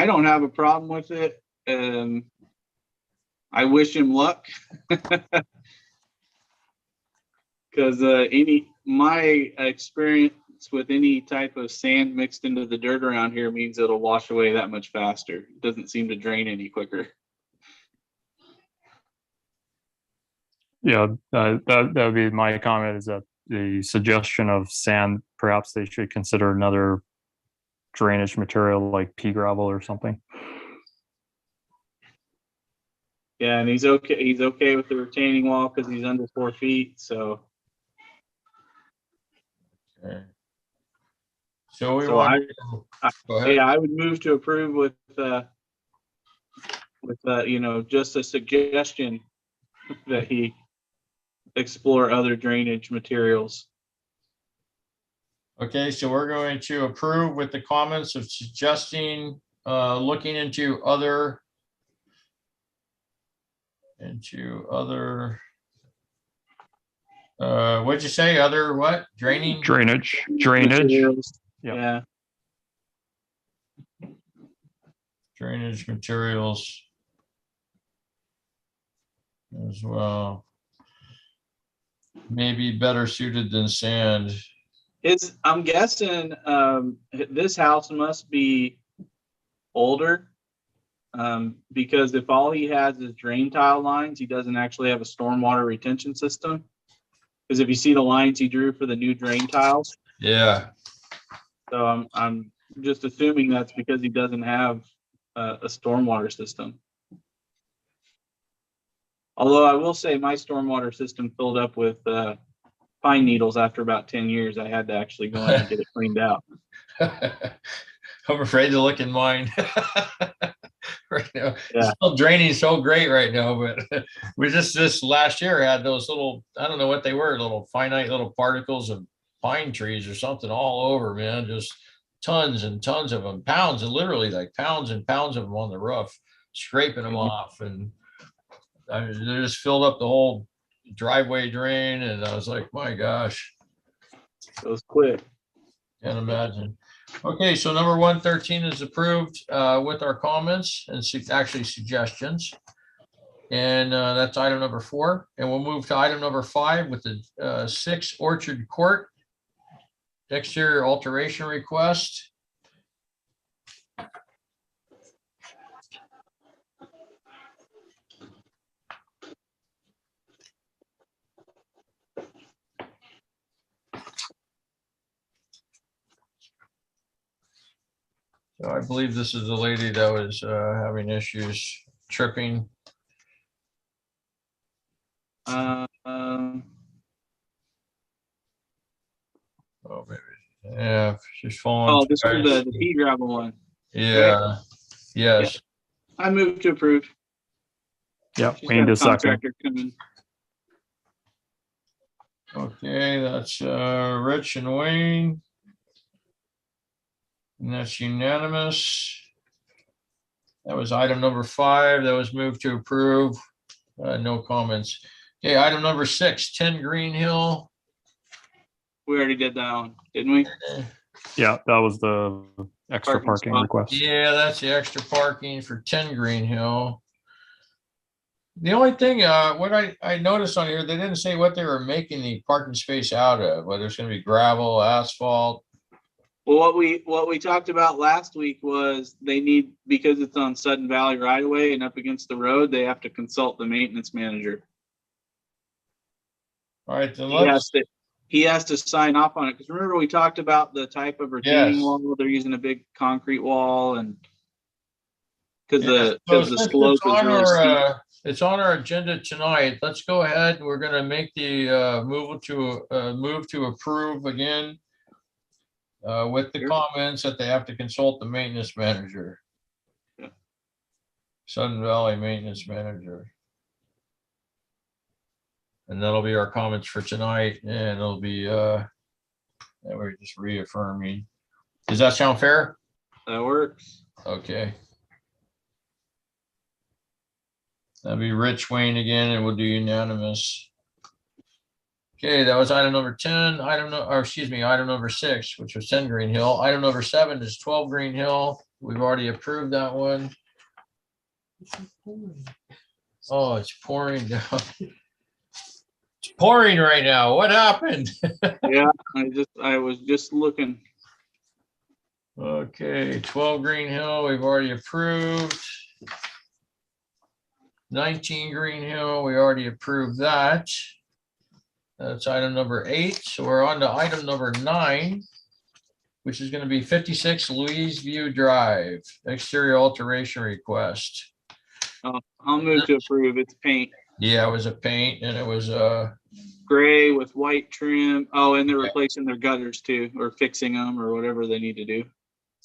don't have a problem with it. I wish him luck. Because my experience with any type of sand mixed into the dirt around here means it'll wash away that much faster. It doesn't seem to drain any quicker. Yeah, that would be my comment, is that the suggestion of sand, perhaps they should consider another drainage material like pea gravel or something. Yeah, and he's okay. He's okay with the retaining wall because he's under 4 feet. So, Okay. So we So want. Go ahead. yeah, I would move to approve with just a suggestion that he explore other drainage materials. Okay, so we're going to approve with the comments of suggesting, looking into other, what'd you say? Other what? Draining? Drainage. Materials. Yep. Yeah. Drainage materials as well. Maybe better suited than sand. I'm guessing this house must be older, because if all he has is drain tile lines, he doesn't actually have a stormwater retention system. Because if you see the lines he drew for the new drain tiles, Yeah. so I'm just assuming that's because he doesn't have a stormwater system. Although I will say my stormwater system filled up with pine needles after about 10 years. I had to actually go in and get it cleaned out. I'm afraid to look in mine right now. Yeah. It's still draining so great right now, but we just this last year had those little, I don't know what they were, little finite little particles of pine trees or something all over, man. Just tons and tons of them, pounds, and literally like pounds and pounds of them on the roof, scraping them off, and they just filled up the whole driveway drain. And I was like, my gosh, It was quick. can't imagine. Okay, so number 113 is approved with our comments and actually suggestions. And that's item number 4. And we'll move to item number 5 with the 6 Orchard Court exterior alteration request. So I believe this is the lady that was having issues tripping. Um, Oh, maybe. Yeah, she's falling. this was the pea gravel one. Yeah. Yes. I moved to approve. Yeah, She's Wayne got a does second. contractor coming. Okay, that's Rich and Wayne. And that's unanimous. That was item number 5. That was moved to approve. No comments. Okay, item number 6, 10 Green Hill. We already did that one, didn't we? Yeah, that was the extra Parking parking spot. request. Yeah, that's the extra parking for 10 Green Hill. The only thing, what I noticed on here, they didn't say what they were making the parking space out of, whether it's going to be gravel, asphalt. Well, what we talked about last week was they need, because it's on Sudden Valley right away and up against the road, they have to consult the maintenance manager. All right, then he has to sign off on it. Because remember, we talked about the type of retaining Yes. wall. They're using a big concrete wall, and because Yeah, the so since slope is really steep. it's on our agenda tonight. Let's go ahead. We're gonna make the move to approve again. With the Sure. comments that they have to consult the maintenance manager. Yeah. Sun Valley Maintenance Manager. And that'll be our comments for tonight, and it'll be that we're just reaffirming. Does that sound fair? That works. Okay. That'll be Rich Wayne again, and we'll do unanimous. Okay, that was item number 10. Item number 6, which was 10 Green Hill. Item number 7 is 12 Green Hill. We've already approved that one. Oh, it's pouring down. It's pouring right now. What happened? Yeah, I was just looking. Okay, 12 Green Hill, we've already approved. 19 Green Hill, we already approved that. That's item number 8. So we're on to item number 9, which is going to be 56 Louise View Drive, exterior alteration request. I'll move to approve. It's paint. Yeah, it was a paint and it was Gray with white trim. Oh, and they're replacing their gutters too, or fixing them, or whatever they need to do.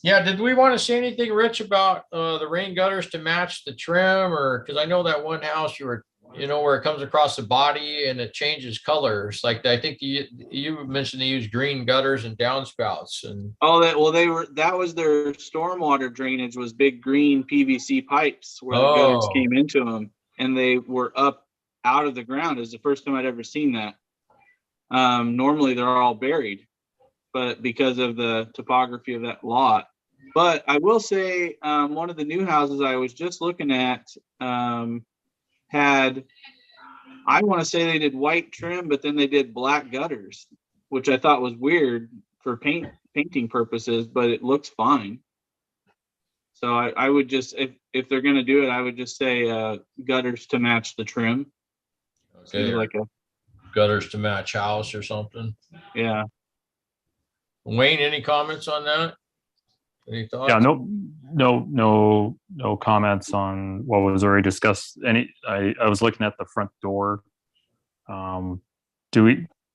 yeah, did we want to say anything, Rich, about the rain gutters to match the trim? Or because I know that one house you were, where it comes across the body and it changes colors. Like I think you mentioned they use green gutters and downspouts and Oh, that was their stormwater drainage, was big green PVC pipes where the gutters came into them, and they were up out of the ground. It was the first time I'd ever seen that. Normally they're all buried, but because of the topography of that lot. But I will say, one of the new houses I was just looking at had, I want to say they did white trim, but then they did black gutters, which I thought was weird for painting purposes, but it looks fine. So I would just, if they're going to do it, I would just say gutters to match the trim. okay, Like gutters to match house or something. Yeah. Wayne, any comments on that? Any thoughts? Yeah, no comments on what was already discussed. I was looking at the front door. Do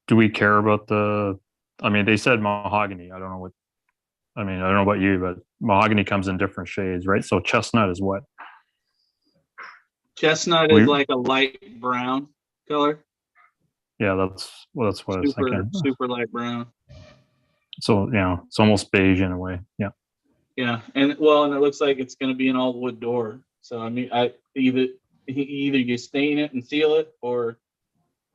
we care about they said mahogany. I don't know about you, but mahogany comes in different shades, right? So chestnut is what? Chestnut is like a light brown color. Yeah, that's what I was thinking. Super light brown. So yeah, it's almost beige in a way. Yeah. Yeah, and it looks like it's going to be an all wood door. So I mean, either you stain it and seal it, or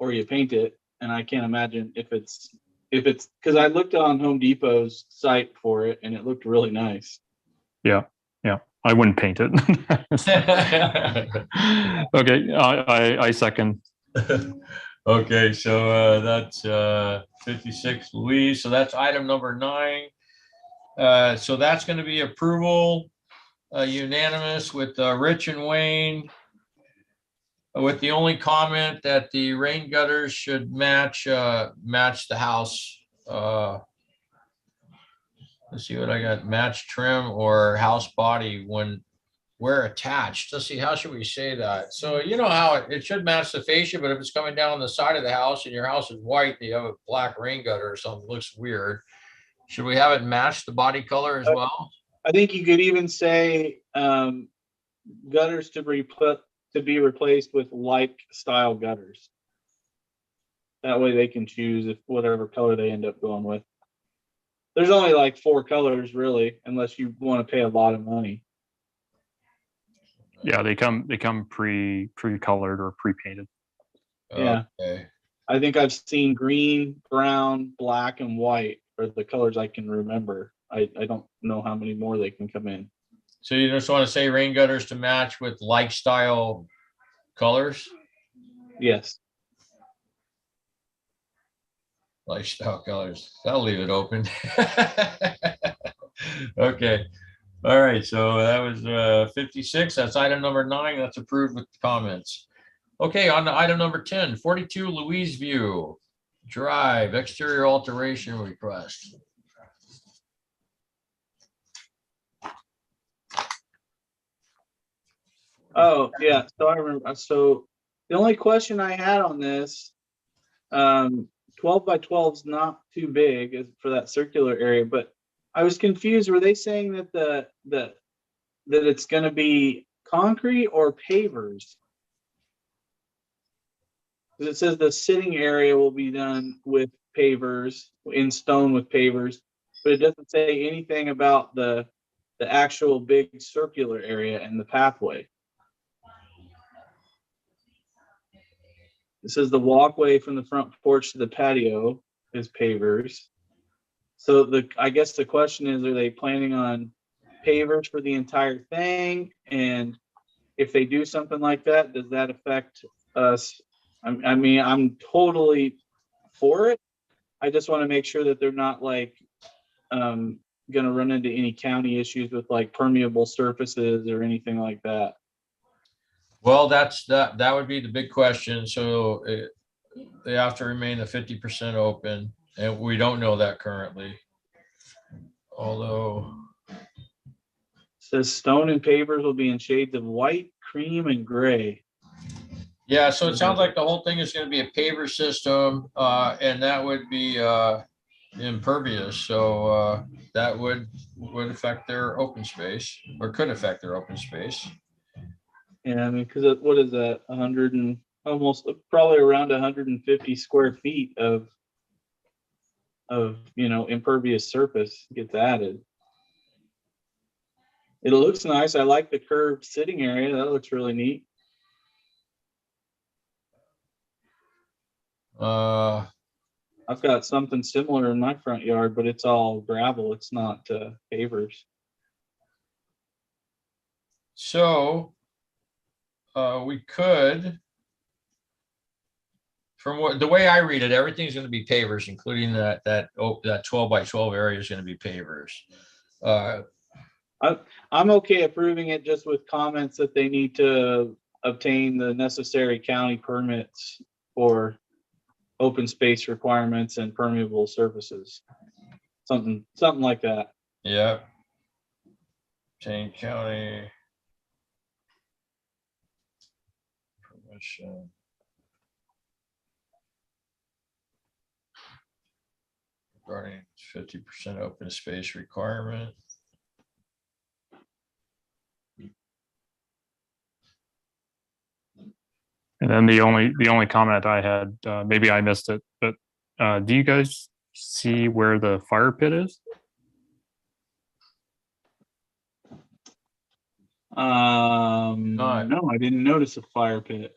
you paint it. And I can't imagine if it's because I looked on Home Depot's site for it, and it looked really nice. Yeah, I wouldn't paint it. Okay, I second. Okay, so that's 56 Louise. So that's item number 9. So that's going to be approval unanimous with Rich and Wayne, with the only comment that the rain gutters should match the house. Let's see what I got. Match trim or house body when we're attached. Let's see, how should we say that? So you know how it should match the fascia, but if it's coming down the side of the house and your house is white, and you have a black rain gutter or something, it looks weird. Should we have it match the body color as well? I think you could even say gutters to be replaced with like style gutters. That way they can choose whatever color they end up going with. There's only like 4 colors really, unless you want to pay a lot of money. Yeah, they come pre-colored or pre-painted. Yeah. Okay. I think I've seen green, brown, black, and white are the colors I can remember. I don't know how many more they can come in. So you just want to say rain gutters to match with like style colors? Yes. Lifestyle colors. I'll leave it open. Okay. All right. So that was 56. That's item number 9. That's approved with comments. Okay. On to item number 10, 42 Louise View. Drive, exterior alteration request. Oh, yeah, so I remember, so the only question I had on this, 12 by 12 is not too big for that circular area, but I was confused. Were they saying that that it's gonna be concrete or pavers? Because it says the sitting area will be done with pavers, in stone with pavers, but it doesn't say anything about the actual big circular area and the pathway. It says the walkway from the front porch to the patio is pavers. So I guess the question is, are they planning on pavers for the entire thing? And if they do something like that, does that affect us? I mean, I'm totally for it. I just want to make sure that they're not like going to run into any county issues with like permeable surfaces or anything like that. Well, that would be the big question. So they have to remain a 50% open, and we don't know that currently. Although, It says stone and pavers will be in shades of white, cream, and gray. yeah, so it sounds like the whole thing is going to be a paver system, and that would be impervious. So that would affect their open space, or could affect their open space. Yeah, I mean, because what is that? 100 and almost probably around 150 square feet of impervious surface gets added. It looks nice. I like the curved sitting area. That looks really neat. I've got something similar in my front yard, but it's all gravel. It's not pavers. So we could, from what the way I read it, everything's going to be pavers, including that 12 by 12 area is going to be pavers. I'm okay approving it just with comments that they need to obtain the necessary county permits for open space requirements and permeable surfaces. Something like that. Yeah. Obtain county permission. Regarding 50% open space requirement. And then the only comment I had, maybe I missed it, but do you guys see where the fire pit is? No, I didn't notice a fire pit.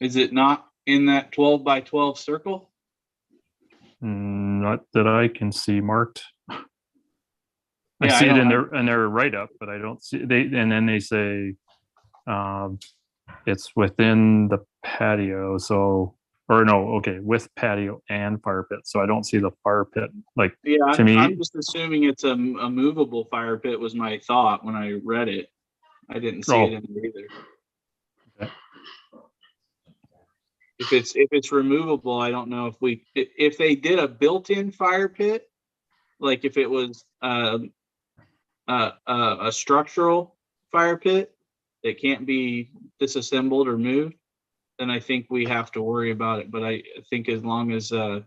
Is it not in that 12 by 12 circle? Not that I can see marked. I Yeah, see I it in don't their write up, but I don't see and then they say it's within the patio. So, or no, okay, with patio and fire pit. So I don't see the fire pit. Like, Yeah, to me, I'm just assuming it's a movable fire pit was my thought when I read it. I didn't see it in there either. Okay. If it's removable, I don't know if they did a built-in fire pit, like if it was a structural fire pit that can't be disassembled or moved, then I think we have to worry about it. But I think as long as they're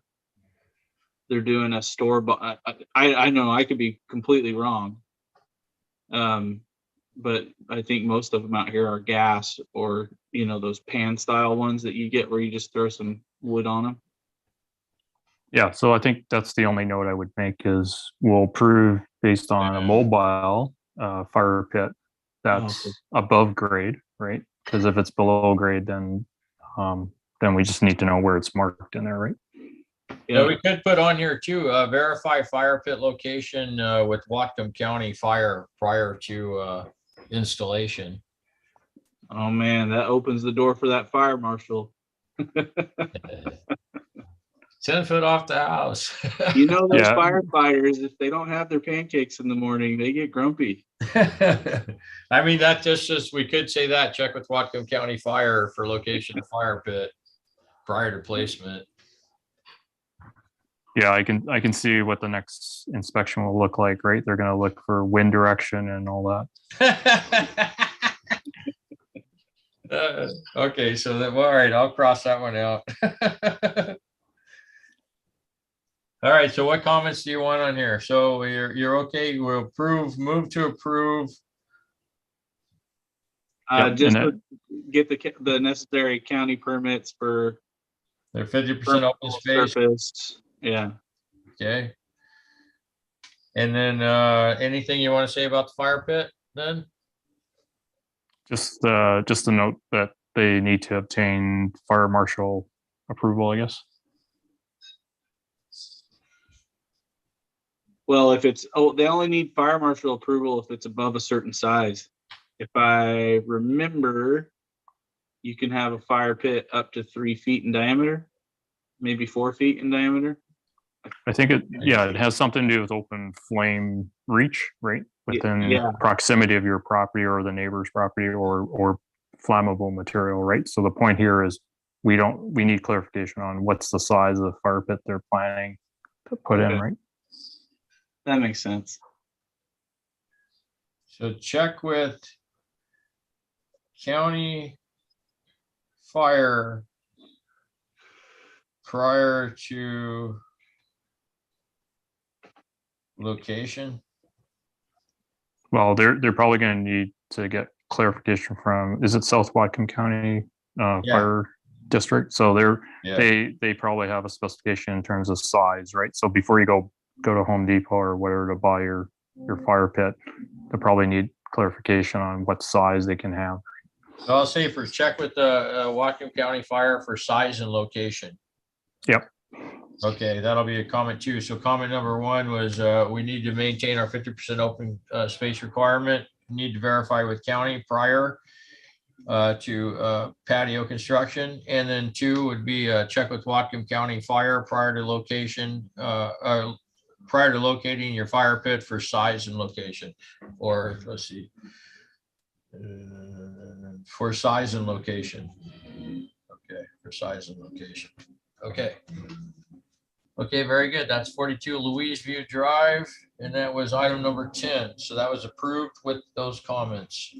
doing a store, but I know I could be completely wrong. But I think most of them out here are gas or, those pan style ones that you get where you just throw some wood on them. yeah. So I think that's the only note I would make is we'll approve based on a mobile fire pit that's above grade, right? Because if it's below grade, then we just need to know where it's marked in there, right? Yeah, we could put on here too, verify fire pit location with Whatcom County Fire prior to installation. Oh man, that opens the door for that fire marshal. 10 foot off the house. Those Yeah. firefighters, if they don't have their pancakes in the morning, they get grumpy. I mean, that just we could say that, check with Whatcom County Fire for location of fire pit prior to placement. Yeah, I can see what the next inspection will look like, right? They're gonna look for wind direction and all that. Okay, so then, all right, I'll cross that one out. All right, so what comments do you want on here? So you're okay, we'll approve, move to approve. Yep, Just and to get the necessary county permits for They're 50% open space, surface. Yeah. okay? And then anything you want to say about the fire pit then? just a note that they need to obtain fire marshal approval, I guess. Well, if it's, they only need fire marshal approval if it's above a certain size. If I remember, you can have a fire pit up to 3 feet in diameter, maybe 4 feet in diameter. I think it has something to do with open flame reach, right? Within Yeah. proximity of your property or the neighbor's property or flammable material, right? So the point here is we need clarification on what's the size of the fire pit they're planning to put in, Okay. right? That makes sense. So check with county fire prior to location. Well, they're probably going to need to get clarification from, is it South Whatcom County Yeah. Fire District? So Yeah. they probably have a specification in terms of size, right? So before you go to Home Depot or whatever to buy your fire pit, they probably need clarification on what size they can have. So I'll say for check with the Whatcom County Fire for size and location. Yep. Okay, that'll be a comment too. So comment number one was we need to maintain our 50% open space requirement. Need to verify with county prior to patio construction. And then two would be check with Whatcom County Fire prior to location, prior to locating your fire pit for size and location. Or let's see, for size and location. Okay, for size and location. Okay. Okay, very good. That's 42 Louise View Drive, and that was item number 10. So that was approved with those comments.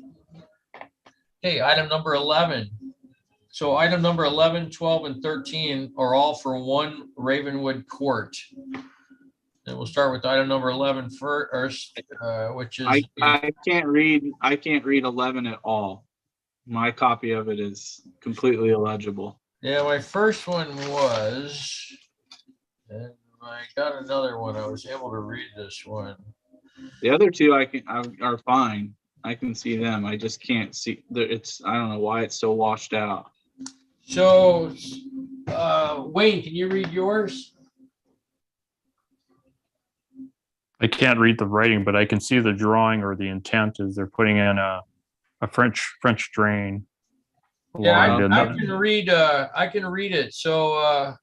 Okay, item number 11. So item number 11, 12, and 13 are all for one Ravenwood Court. And we'll start with item number 11 first, which is I can't read 11 at all. My copy of it is completely illegible. yeah, my first one was, and I got another one. I was able to read this one. The other two are fine. I can see them. I just can't see I don't know why it's so washed out. So, Wayne, can you read yours? I can't read the writing, but I can see the drawing or the intent is they're putting in a French drain. Yeah, along I the- can read it. So,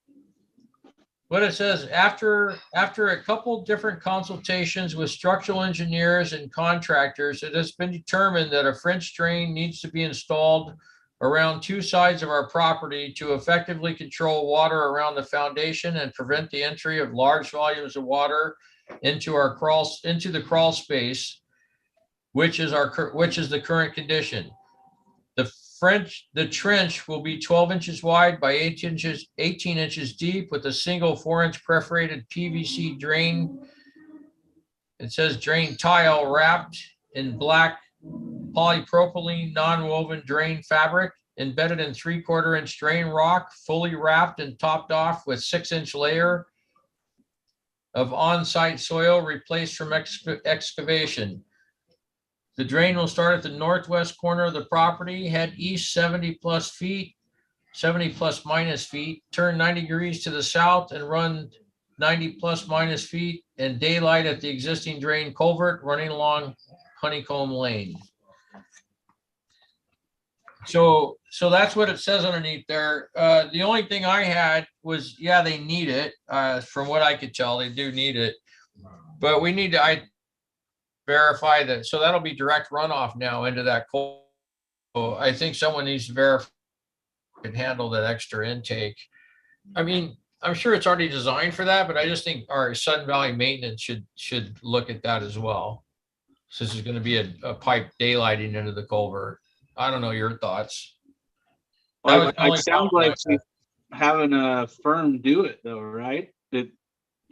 what it says, after a couple different consultations with structural engineers and contractors, it has been determined that a French drain needs to be installed around two sides of our property to effectively control water around the foundation and prevent the entry of large volumes of water into the crawl space, which is the current condition. The trench will be 12 inches wide by 18 inches deep with a single 4-inch perforated PVC drain. It says drain tile wrapped in black polypropylene non-woven drain fabric embedded in 3/4-inch drain rock, fully wrapped and topped off with 6-inch layer of on-site soil replaced from excavation. The drain will start at the northwest corner of the property, head east 70 plus minus feet, turn 90 degrees to the south and run 90 plus minus feet and daylight at the existing drain culvert running along Honeycomb Lane. So that's what it says underneath there. The only thing I had was, yeah, they need it. From what I could tell, they do need it. But we need to verify that. So that'll be direct runoff now into that coal. So I think someone needs to verify and handle that extra intake. I mean, I'm sure it's already designed for that, but I just think our Sun Valley maintenance should look at that as well. Since there's gonna be a pipe daylighting into the culvert. I don't know your thoughts. That was Well, the only it sounds comment I like had. she's having a firm do it though, right? Did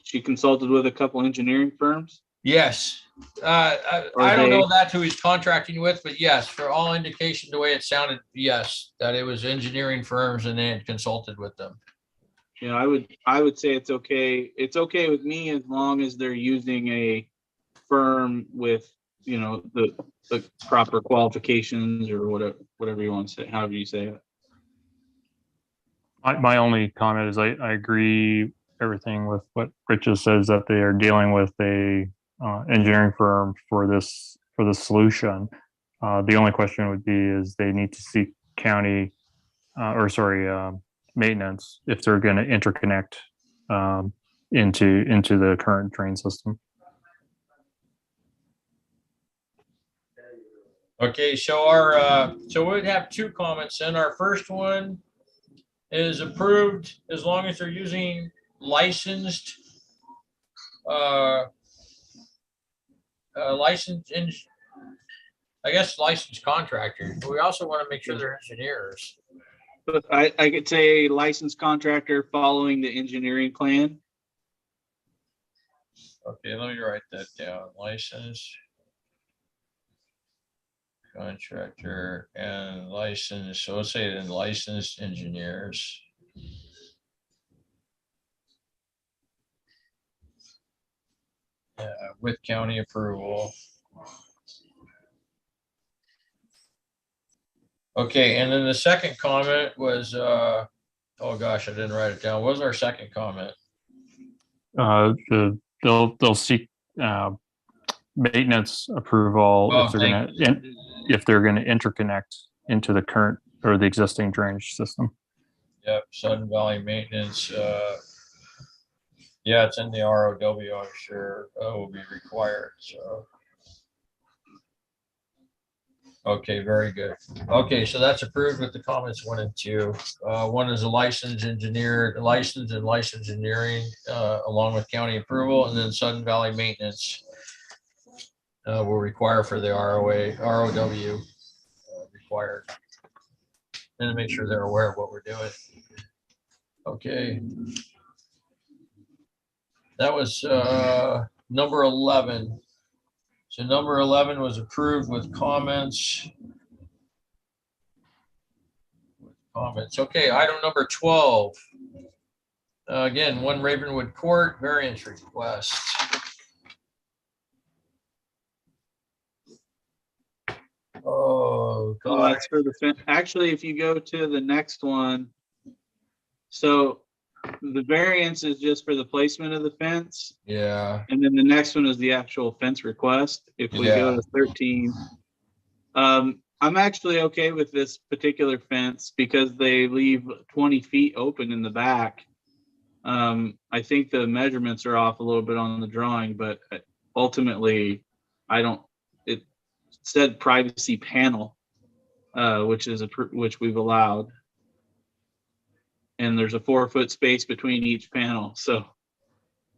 she consulted with a couple engineering firms? Yes. Or I don't they, know that's who he's contracting with, but yes, for all indication, the way it sounded, yes, that it was engineering firms and they had consulted with them. you know, I would say it's okay. It's okay with me as long as they're using a firm with, you know, the proper qualifications or whatever you want to say, however you say it. My only comment is I agree everything with what Rich just says, that they are dealing with a engineering firm for this solution. The only question would be is they need to seek county maintenance if they're going to interconnect into the current drain system. Okay, so so we'd have two comments in. Our first one is approved as long as they're using licensed, uh, licensed, I guess licensed contractors, but we also want to make sure they're engineers. But I could say licensed contractor following the engineering plan. Okay, let me write that down. Licensed contractor and licensed, so let's say then licensed engineers. With county approval. Okay, and then the second comment was, oh gosh, I didn't write it down. What was our second comment? They'll seek maintenance approval Oh, if they're thank going to interconnect into the current or the existing drainage system. Yep, Sun Valley maintenance, yeah, it's in the ROW, I'm sure, will be required, so. Okay, very good. Okay, so that's approved with the comments 1 and 2. One is a licensed engineer, licensed and licensed engineering, along with county approval, and then Sun Valley maintenance will require for the ROW required. And to make sure they're aware of what we're doing. Okay. That was number 11. So number 11 was approved with comments. Okay, item number 12. Again, 1 Ravenwood Court variance request. Oh, Oh, God. that's for the fence. Actually, if you go to the next one, so the variance is just for the placement of the fence. Yeah. And then the next one is the actual fence request. If we go to 13, I'm actually okay with this particular fence because they leave 20 feet open in the back. I think the measurements are off a little bit on the drawing, but ultimately, it said privacy panel, which we've allowed. And there's a 4-foot space between each panel. So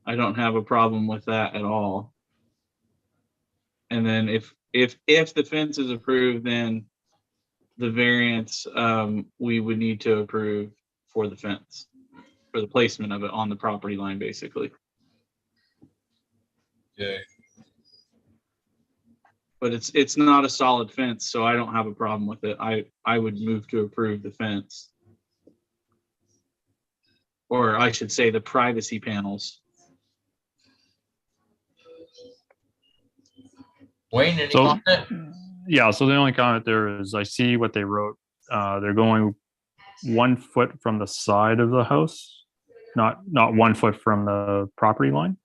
I don't have a problem with that at all. And then if the fence is approved, then the variance we would need to approve for the fence, for the placement of it on the property line, basically. Okay. But it's not a solid fence, so I don't have a problem with it. I would move to approve the fence. Or I should say the privacy panels. Wayne, any So- comment? Yeah, so the only comment there is I see what they wrote. They're going 1 foot from the side of the house, not 1 foot from the property line.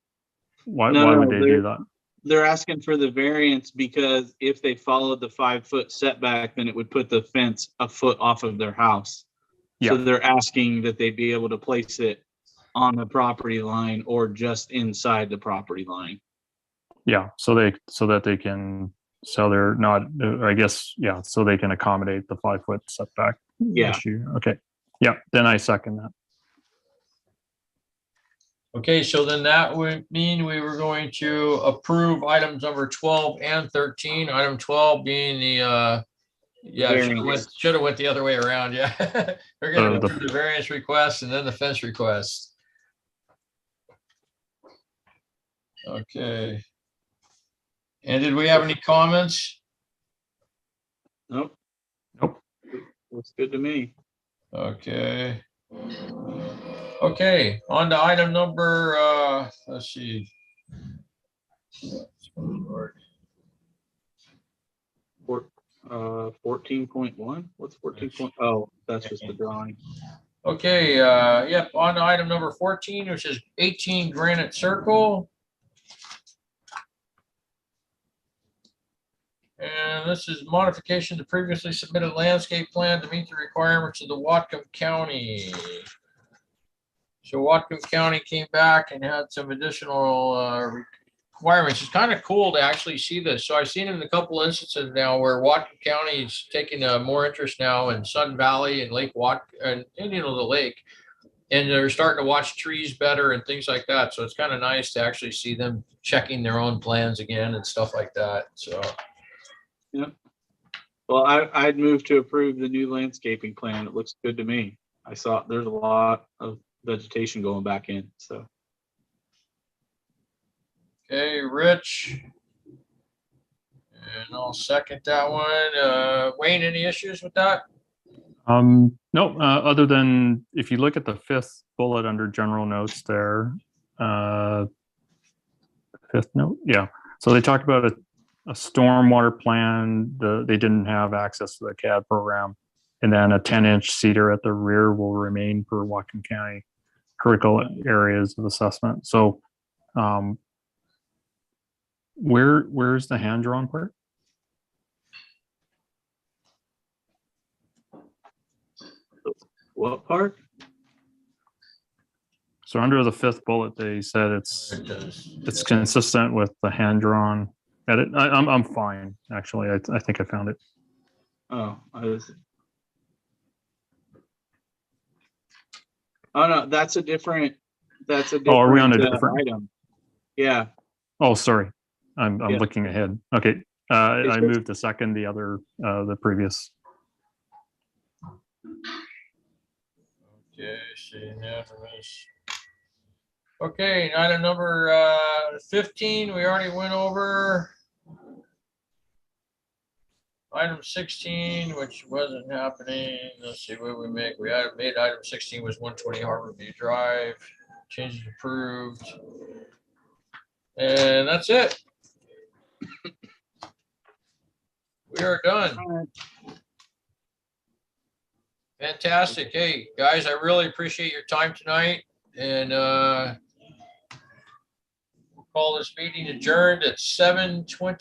Why would they do that? They're asking for the variance because if they followed the 5-foot setback, then it would put the fence a foot off of their house. So Yeah. they're asking that they be able to place it on the property line or just inside the property line. Yeah, so that they can, so they're not, I guess, yeah, so they can accommodate the 5-foot setback Yeah. issue. Okay. Yeah, then I second that. Okay, so then that would mean we were going to approve items number 12 and 13. Item 12 being the, yeah, Variance. should have went the other way around, yeah. We're gonna The- go through the variance request and then the fence request. Okay. And did we have any comments? Nope. Nope. Looks good to me. Okay. Okay, on to item number, let's see. 14.1. What's 14 point? Oh, that's just the drawing. Okay, yep, on to item number 14, which is 18 Granite Circle. And this is modification to previously submitted landscape plan to meet the requirements of the Whatcom County. So Whatcom County came back and had some additional requirements. It's kind of cool to actually see this. So I've seen it in a couple instances now where Whatcom County is taking more interest now in Sun Valley and Lake and the lake. And they're starting to watch trees better and things like that. So it's kind of nice to actually see them checking their own plans again and stuff like that. So. Well, I'd move to approve the new landscaping plan. It looks good to me. I saw there's a lot of vegetation going back in, so. Okay, Rich. And I'll second that one. Wayne, any issues with that? No, other than if you look at the fifth bullet under general notes there, fifth note, yeah. So they talked about a stormwater plan. They didn't have access to the CAD program, and then a 10-inch cedar at the rear will remain per Whatcom County critical areas of assessment. So, where's the hand drawn part? What part? So under the fifth bullet, they said it's consistent with the hand drawn edit. I'm fine, actually. I think I found it. Oh, oh no, that's a different. Oh, are we on a different item? Yeah. Oh, sorry. I'm Yeah. looking ahead. Okay. I moved to second the other, the previous. Okay, see unanimous. Okay, item number 15, we already went over. Item 16, which wasn't happening. Let's see what we make. We had made item 16 was 120 Harborview Drive. Changes approved. And that's it. We are done. Fantastic. Hey, guys, I really appreciate your time tonight. And we'll call this meeting adjourned at 7:20.